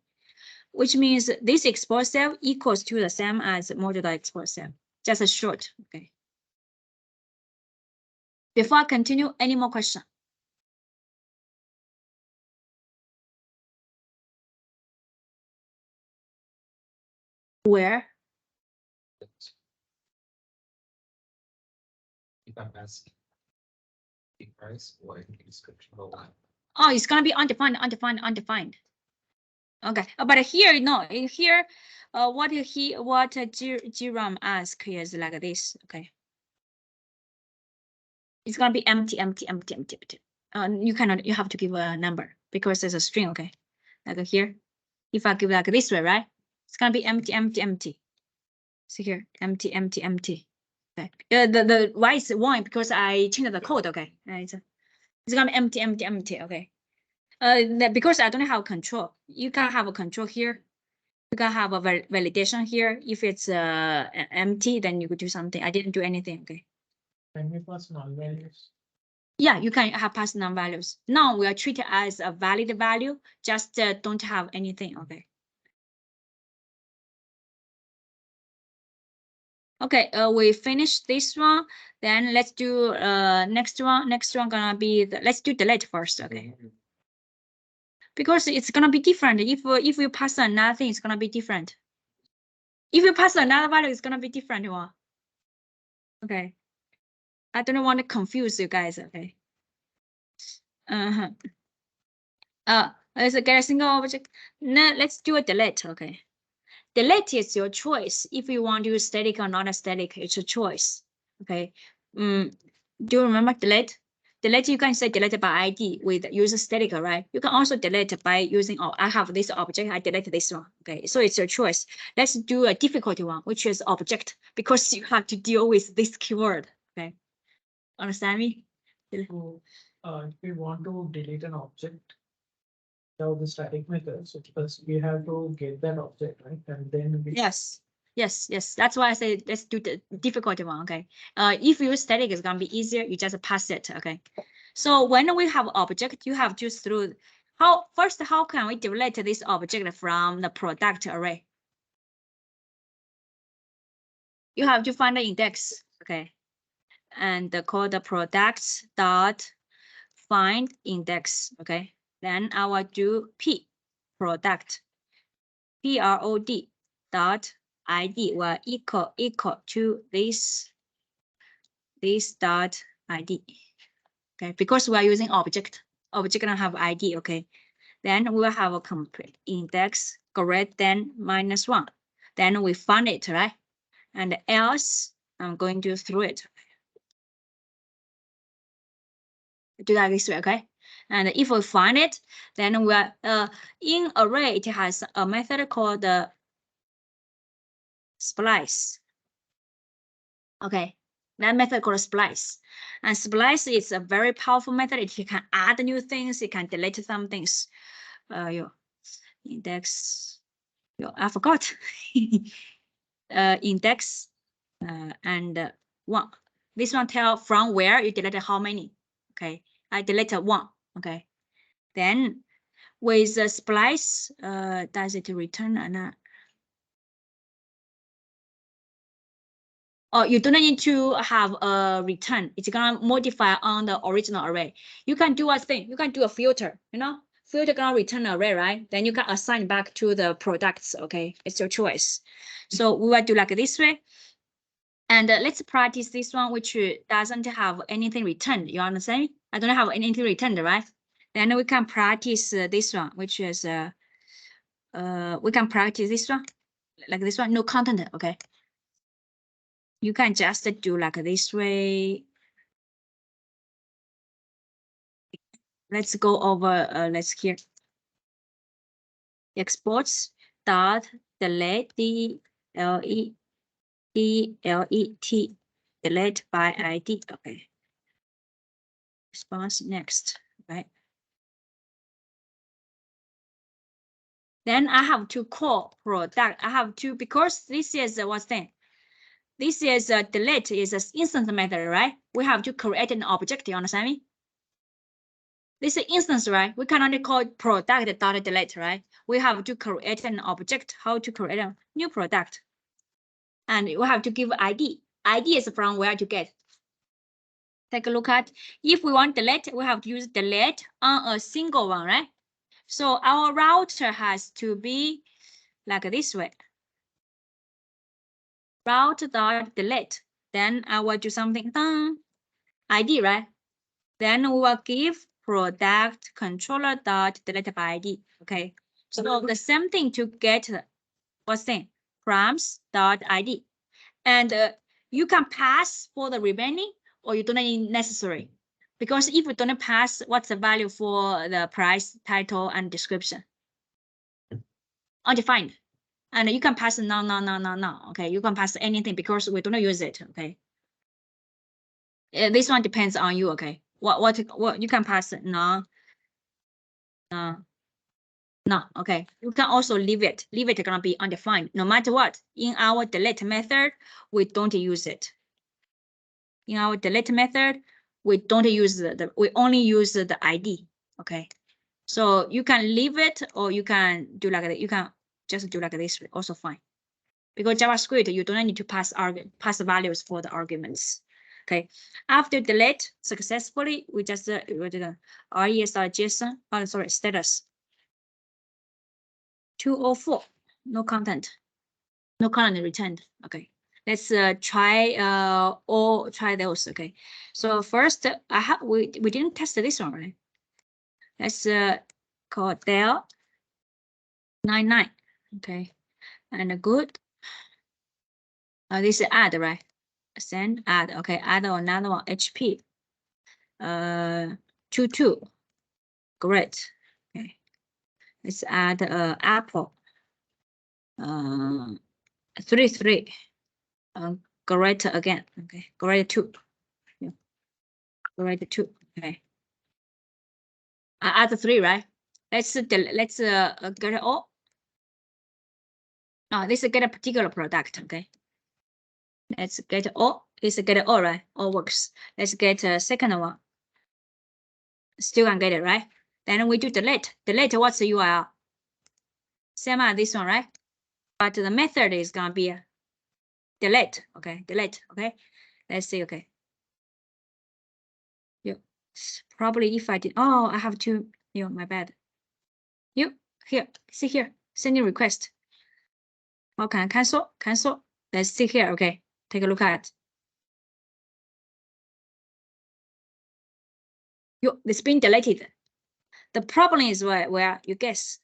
which means this export cell equals to the same as module export cell. Just a short. Okay. Before I continue, any more question? Where? If I'm asking the price or in the description. Oh, it's gonna be undefined. Okay, but here, no, here, what GRAM ask is like this. Okay, it's gonna be empty. You have to give a number because there's a string. Okay, like here, if I give like this way, right? It's gonna be empty. See here, empty. Okay, the why is 1 because I changed the code. Okay, it's gonna be empty. Okay. Because I don't have control, you can have a control here. You can have a validation here. If it's empty, then you could do something. I didn't do anything. Okay. Can we pass null values? Yeah, you can have pass non values. Now we are treated as a valid value. Just don't have anything. Okay. Okay. We finished this one. Then let's do next one. Next one gonna be let's do delete first. Okay. Because it's gonna be different. If you pass another thing, it's gonna be different. If you pass another value, it's gonna be different one. Okay. I don't want to confuse you guys. Okay. Let's get a single object. Now let's do a delete. Okay. Delete is your choice. If you want to use static or not static, it's a choice. Okay. Do you remember delete? Delete, you can say delete by ID with use static, right? You can also delete by using, oh, I have this object, I delete this one. Okay, so it's your choice. Let's do a difficult one, which is object, because you have to deal with this keyword. Okay, understand me? So, if we want to delete an object, the static method, so first we have to get that object, right? And then we Yes. That's why I say let's do the difficult one. Okay. If you use static, it's gonna be easier. You just pass it. Okay. So when we have object, you have to through how can we delete this object from the product array? You have to find the index. Okay. And call the products dot find index. Okay. Then I will do product PROD dot ID will equal to this dot ID. Okay, because we are using object gonna have ID. Okay, then we will have a complete index greater than -1. Then we find it, right? And else I'm going to throw it. Do that this way, okay? And if we find it, then we are in array. It has a method called the splice. Okay, That method called splice. And splice is a very powerful method. It can add new things. It can delete some things. Your index. I forgot. Index and 1. This one tell from where you deleted how many. Okay, I deleted 1. Okay, then with the splice, does it return or not? Oh, you don't need to have a return. It's gonna modify on the original array. You can do a thing. You can do a filter. You know, filter gonna return array, right? Then you can assign back to the products. Okay, it's your choice. So we will do like this way. And let's practice this one, which doesn't have anything returned. You understand? I don't have anything returned, right? Then we can practice this one, which is we can practice this one, like this one, no content. Okay. You can just do like this way. Let's go over. Let's here. Exports dot delete delete delete by ID. Okay. Response next, right? Then I have to call product. I have to, because this is what's thing. This is a delete is an instance method, right? We have to create an object. You understand me? This is instance, right? We cannot call product.delete, right? We have to create an object. How to create a new product? And we have to give ID. ID is from where to get. Take a look at. If we want delete, we have to use delete on a single one, right? So our router has to be like this way. Route.delete. Then I will do something done. ID, right? Then we will give product controller.delete by ID. Okay. So the same thing to get what's thing? Params.id. And you can pass for the remaining, or you don't need necessary. Because if you don't pass, what's the value for the price, title, and description? Undefined. And you can pass no. Okay, you can pass anything because we don't use it. Okay. This one depends on you. Okay. What you can pass no. No. Okay. You can also leave it. Leave it gonna be undefined. No matter what. In our delete method, we don't use it. In our delete method, we don't use we only use the ID. Okay. So you can leave it, or you can do like that. You can just do like this, also fine. Because JavaScript, you don't need to pass values for the arguments. Okay. After delete successfully, we just we did res.json. Oh, sorry, status 204. No content. No content returned. Okay. Let's try try those. Okay. So first, we didn't test this one, right? Let's call del 99. Okay. And good. This is add, right? Send add. Okay, add another one. HP. 22. Great. Okay. Let's add Apple. 33. Great again. Okay. Great 2. Yeah. Great 2. Okay. Add 3, right? Let's get it all. No, this is get a particular product. Okay. Let's get all. This is get it all, right? All works. Let's get a second one. Still can get it, right? Then we do delete. Delete, what's the URL? Same as this one, right? But the method is gonna be delete. Okay, delete. Okay. Let's see. Okay. Yeah. Probably if I did. Oh, I have to. Yeah, my bad. You here. See here. Sending request. How can I cancel? Cancel. Let's see here. Okay. Take a look at. It's been deleted. The problem is where you guess.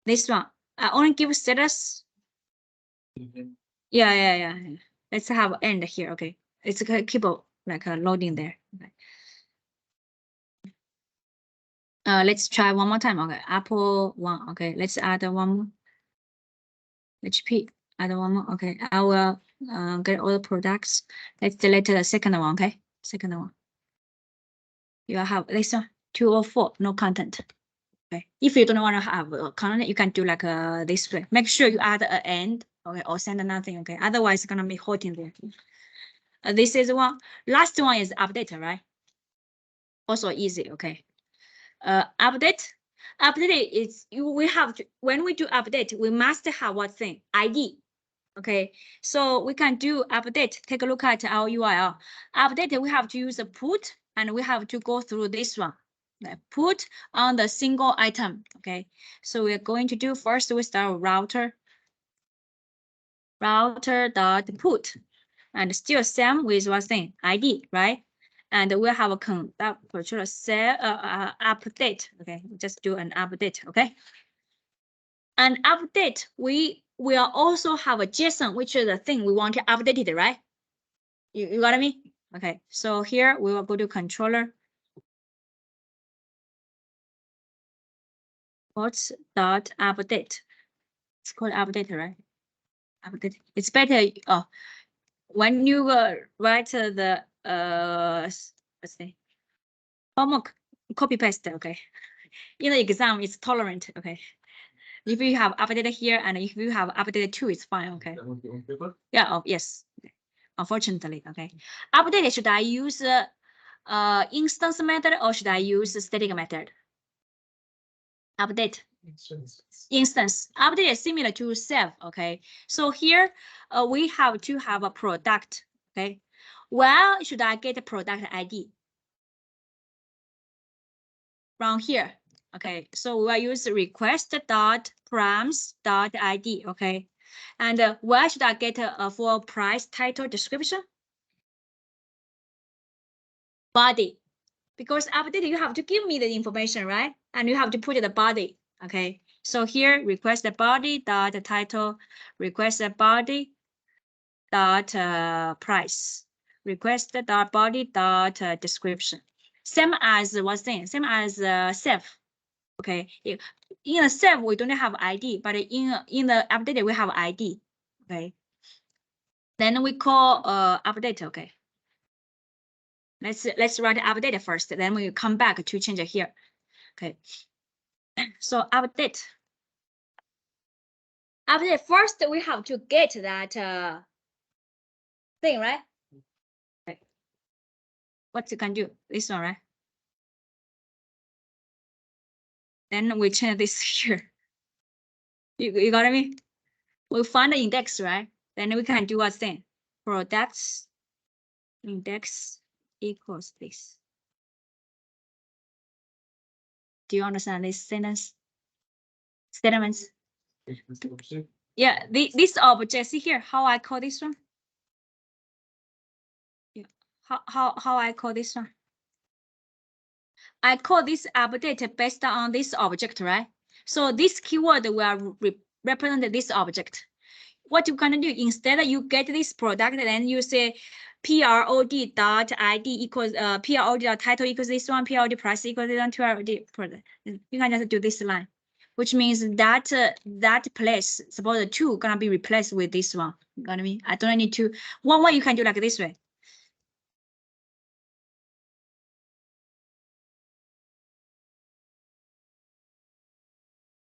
This one. I only give status. Yeah. Let's have end here. Okay. It's a keyboard like loading there. Okay. Let's try one more time. Okay. Apple 1. Okay. Let's add one more. HP. Add one more. Okay, I will get all the products. Let's delete the second one. Okay, second one. You have this one 204, no content. Okay, if you don't want to have a content, you can do like this way. Make sure you add an end. Okay, or send nothing. Okay, otherwise it's gonna be hot in there. This is one. Last one is update, right? Also easy. Okay. Update is we have to, when we do update, we must have what thing? ID. Okay, so we can do update. Take a look at our URL. Update, we have to use a put, and we have to go through this one. Put on the single item. Okay, so we're going to do first, we start router dot put, and still same with what thing? ID, right? And we have a conduct say update. Okay, just do an update. Okay, and update we will also have a JSON, which is the thing we want to update it, right? You got me? Okay, so here we will go to controller ports dot update. It's called update, right? Update. It's better. Oh, when you write the let's see, homework, copy paste. Okay, in the exam it's tolerant. Okay, if you have updated here and if you have updated too, it's fine. Okay. Yeah. Oh yes. Unfortunately. Okay. Update. Should I use instance method or should I use static method? Update. Instance. Update is similar to save. Okay. So here we have to have a product. Okay. Well, should I get a product ID? From here. Okay. So we will use request dot params dot ID. Okay. And where should I get for price, title, description? Body. Because update, you have to give me the information, right? And you have to put the body. Okay. So here, request the body dot title, request the body dot price, request dot body dot description. Same as what thing? Same as save. Okay. In a save, we don't have ID, but in the update, we have ID. Okay. Then we call update. Okay. Let's write update first. Then we come back to change it here. Okay. So update. Update first, we have to get that thing, right? Okay. What you can do? This one, right? Then we change this here. You got me? We find the index, right? Then we can do what thing? Products index equals this. Do you understand this sentence? Statements? Yeah, this object, see here, how I call this one? Yeah, how I call this one? I call this update based on this object, right? So this keyword will represent this object. What you gonna do, instead you get this product, then you say prod dot ID equals prod dot title equals this one, prod price equals this one, prod product. You can just do this line, which means that that place, suppose the 2 gonna be replaced with this one. You got me? I don't need to. One way you can do like this way.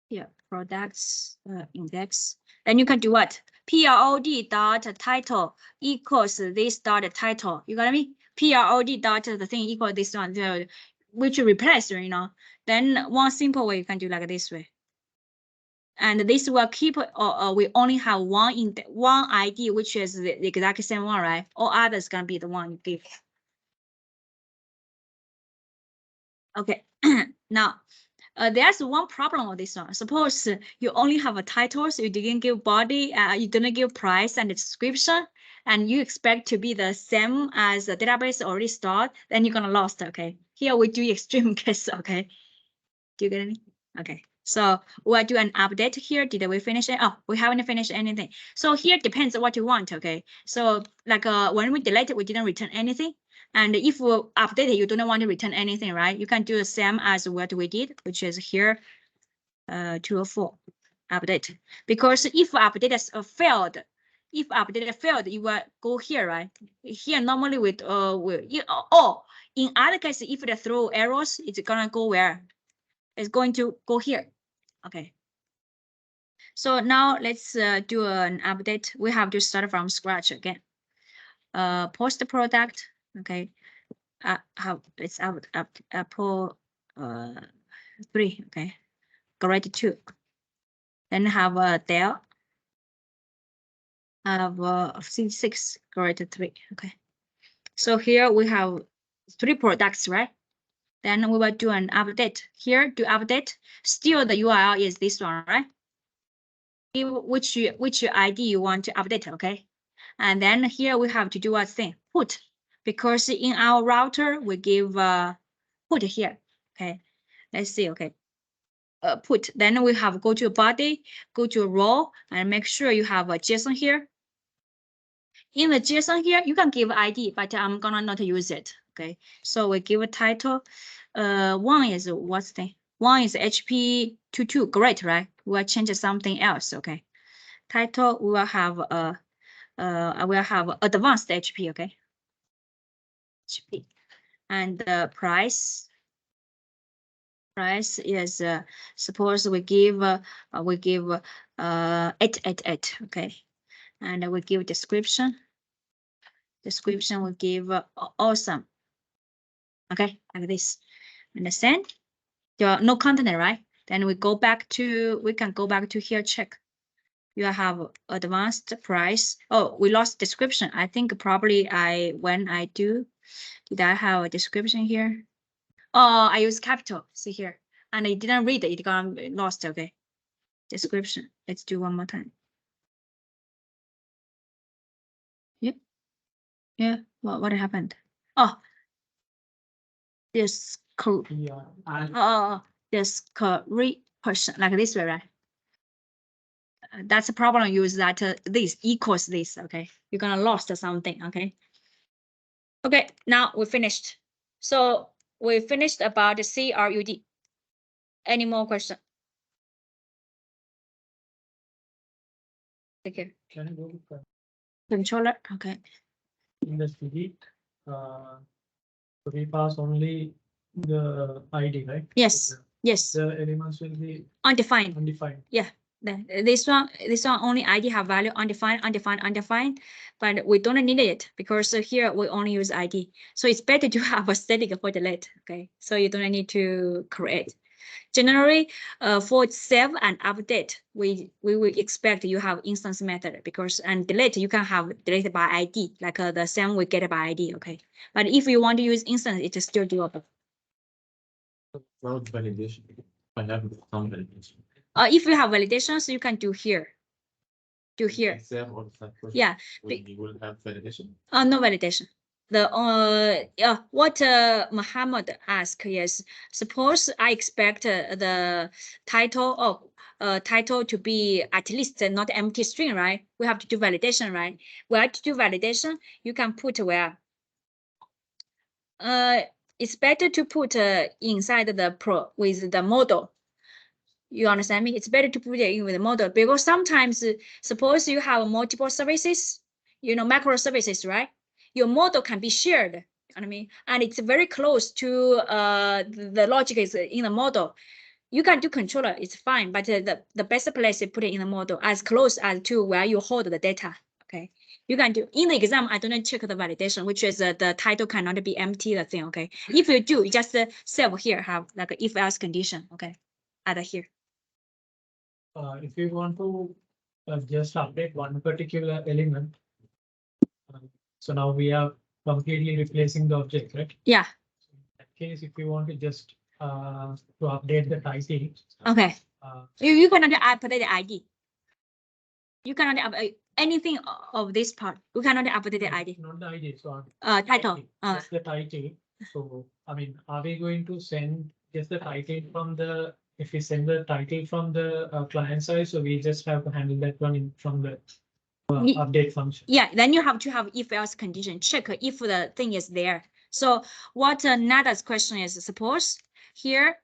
Here, products index. Then you can do what? prod dot title equals this dot title. You got me? prod dot the thing equal this one, which replace, you know. Then one simple way you can do like this way. And this will keep, we only have one ID, which is the exact same one, right? All others gonna be the one you give. Okay, now. There's one problem with this one. Suppose you only have a title, so you didn't give body, you didn't give price and description, and you expect to be the same as the database already stored, then you're gonna lost, okay? Here we do extreme case, okay? Do you get any? Okay, so we'll do an update here. Did we finish it? Oh, we haven't finished anything. So here depends on what you want, okay? So like when we delete it, we didn't return anything. And if we update it, you don't want to return anything, right? You can do the same as what we did, which is here, 204. update, because if update is failed, if update failed, you will go here, right? Here normally with in other cases, if they throw errors, it's gonna go where? It's going to go here. Okay. So now let's do an update. We have to start from scratch again. Post product. Okay. Let's up Apple 3. Okay. Grade 2. Then have a Dell. Have C6 grade 3. Okay. So here we have 3 products, right? Then we will do an update. Here to update, still the URL is this one, right? Which ID you want to update, okay? And then here we have to do a thing, put, because in our router we give put here, okay? Let's see, okay. Put, then we have go to body, go to role, and make sure you have a JSON here. In the JSON here, you can give ID, but I'm gonna not use it, okay? So we give a title. One is what's the? One is HP 22, great, right? We'll change something else, okay? Title, we will have I will have advanced HP, okay? HP. And the price is suppose we give 888, okay? And we give description. Description we give awesome. Okay, like this. Understand? There are no content, right? Then we go back to, we can go back to here, check. You have advanced price. Oh, we lost description. I think probably when I do, did I have a description here? Oh, I use capital, see here. And I didn't read it, it got lost, okay. Description, let's do one more time. Yep. Yeah, what happened? Oh, this code. Yeah. This correct person like this way, right? That's a problem. Use that this equals this. Okay, you're gonna lost something. Okay. Okay, now we finished. So we finished about the CRUD. Any more question? Thank you. Can I go to Controller. Okay. in the delete? So we pass only the ID, right? Yes. Yes. The elements will be Undefined. undefined. This one only ID have value undefined, but we don't need it because here we only use ID. So it's better to have a static for delete. Okay, so you don't need to create. Generally, for save and update, we will expect you have instance method because and delete you can have delete by ID like the same we get by ID. Okay, but if you want to use instance, it's still doable. Without validation, I have some validation. If you have validations, you can do here. Do here. Exam or that Yeah. we will have validation. No validation. The what Muhammad asked is, suppose I expect the title of title to be at least not empty string, right? We have to do validation, right? Where to do validation, you can put where. It's better to put inside the pro with the model. You understand me? It's better to put it in with the model because sometimes suppose you have multiple services, you know, microservices, right? Your model can be shared, you know what I mean? And it's very close to the logic is in the model. You can do controller, it's fine, but the best place is put it in the model as close as to where you hold the data, okay? You can do, in the exam, I don't check the validation, which is the title cannot be empty, the thing, okay? If you do, you just save here, have like a if-else condition, okay? Add here. If you want to just update one particular element, so now we are completely replacing the object, right? Yeah. In that case, if you want to just to update the title. Okay. You cannot update the ID. You cannot update anything of this part. You cannot update the ID. Not the ID, so. Title. Just the title. So, I mean, are we going to send just the title from the, if we send the title from the client side, so we just have to handle that one from the update function. Yeah, then you have to have if-else condition. Check if the thing is there. So what Nada's question is, suppose here,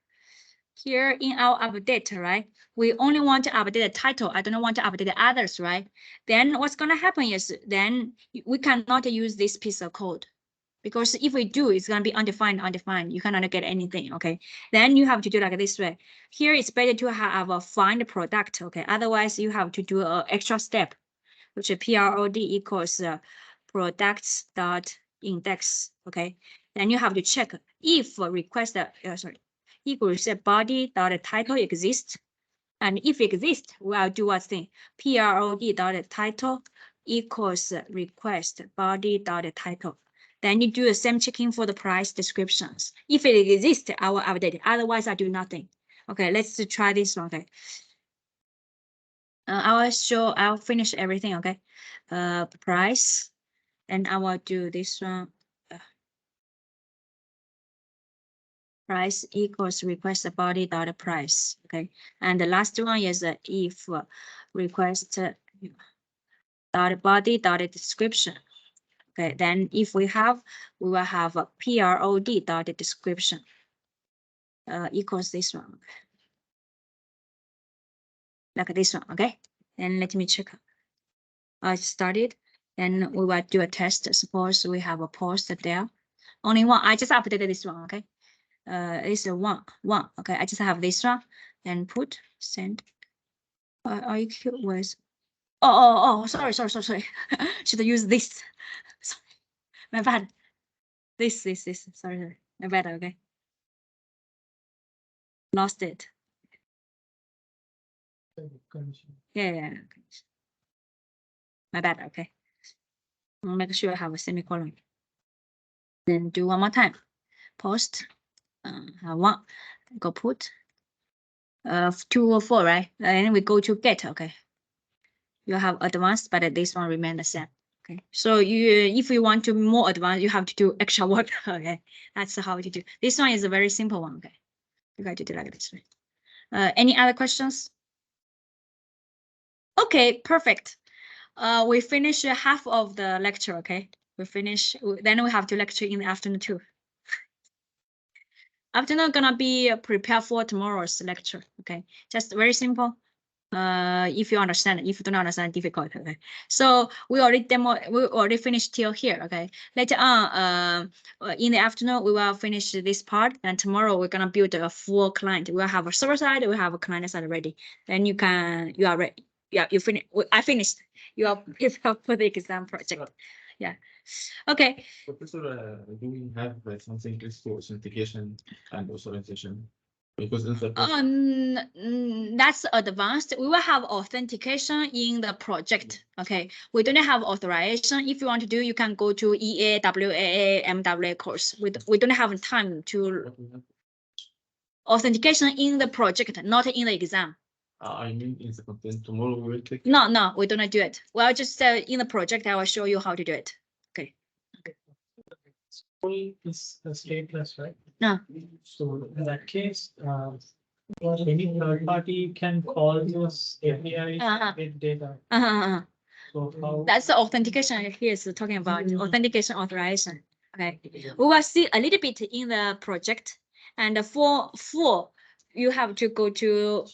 here in our update, right? We only want to update the title. I don't want to update the others, right? Then what's gonna happen is then we cannot use this piece of code. Because if we do, it's gonna be undefined. You cannot get anything, okay? Then you have to do like this way. Here it's better to have a find product, okay? Otherwise you have to do an extra step, which is PROD equals products dot index, okay? Then you have to check if request equals body dot title exists, and if it exists, we'll do what thing? PROD dot title equals request body dot title. Then you do the same checking for the price descriptions. If it exists, I will update it. Otherwise, I do nothing. Okay, let's try this one. Okay. I'll finish everything. Okay. Price, and I will do this one. Price equals request body dot price. Okay. And the last one is if request dot body dot description. Okay, then if we will have a PROD dot description equals this one. Like this one, okay? And let me check. I started, then we will do a test. Suppose we have a post there. Only one, I just updated this one, okay? It's a one, okay? I just have this one, then put, send. Are you cute with? Oh, sorry. Should I use this? Sorry, my bad. This, sorry, my bad, okay? Lost it. Yeah. My bad, okay. I'll make sure I have a semicolon. Then do one more time. Post, one, go put, 2 or 4, right? And then we go to get, okay. You have advanced, but this one remain the same. Okay, so if you want to more advanced, you have to do extra work. Okay, that's how to do. This one is a very simple one. Okay, you got to do like this way. Any other questions? Okay, perfect. We finish half of the lecture. Okay, we finish. Then we have to lecture in the afternoon too. Afternoon gonna be prepared for tomorrow's lecture. Okay, just very simple. If you understand, if you don't understand, difficult. Okay, so we already finished till here. Okay, later on, in the afternoon we will finish this part, and tomorrow we're gonna build a full client. We'll have a server side, we have a client side ready. Then you are ready. Yeah, you finish. I finished. You are prepared for the exam project. Yeah. Okay. Professor, do we have something else for authentication and authorization? Because in the That's advanced. We will have authentication in the project. Okay, we don't have authorization. If you want to do, you can go to EA, WAA, MWA course. We don't have time to authentication in the project, not in the exam. I mean, in the content tomorrow we will take. No, we don't do it. Well, just in the project, I will show you how to do it. Okay. School is stateless, right? No. So in that case, any third party can call this API with data. So how? That's the authentication he is talking about, authentication authorization. Okay, we will see a little bit in the project. And for you have to go to,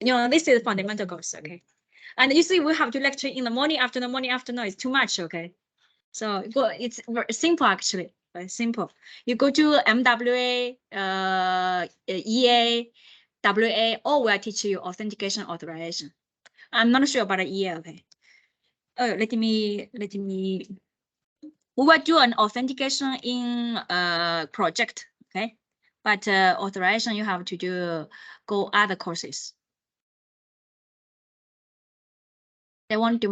this is fundamental goals, okay? And you see, we have to lecture in the morning, afternoon, it's too much, okay? So it's very simple, actually, very simple. You go to MWA, EA, WA, all will teach you authentication authorization. I'm not sure about the EA, okay? Let me, we will do an authentication in project, okay? But authorization, you have to go other courses. They won't do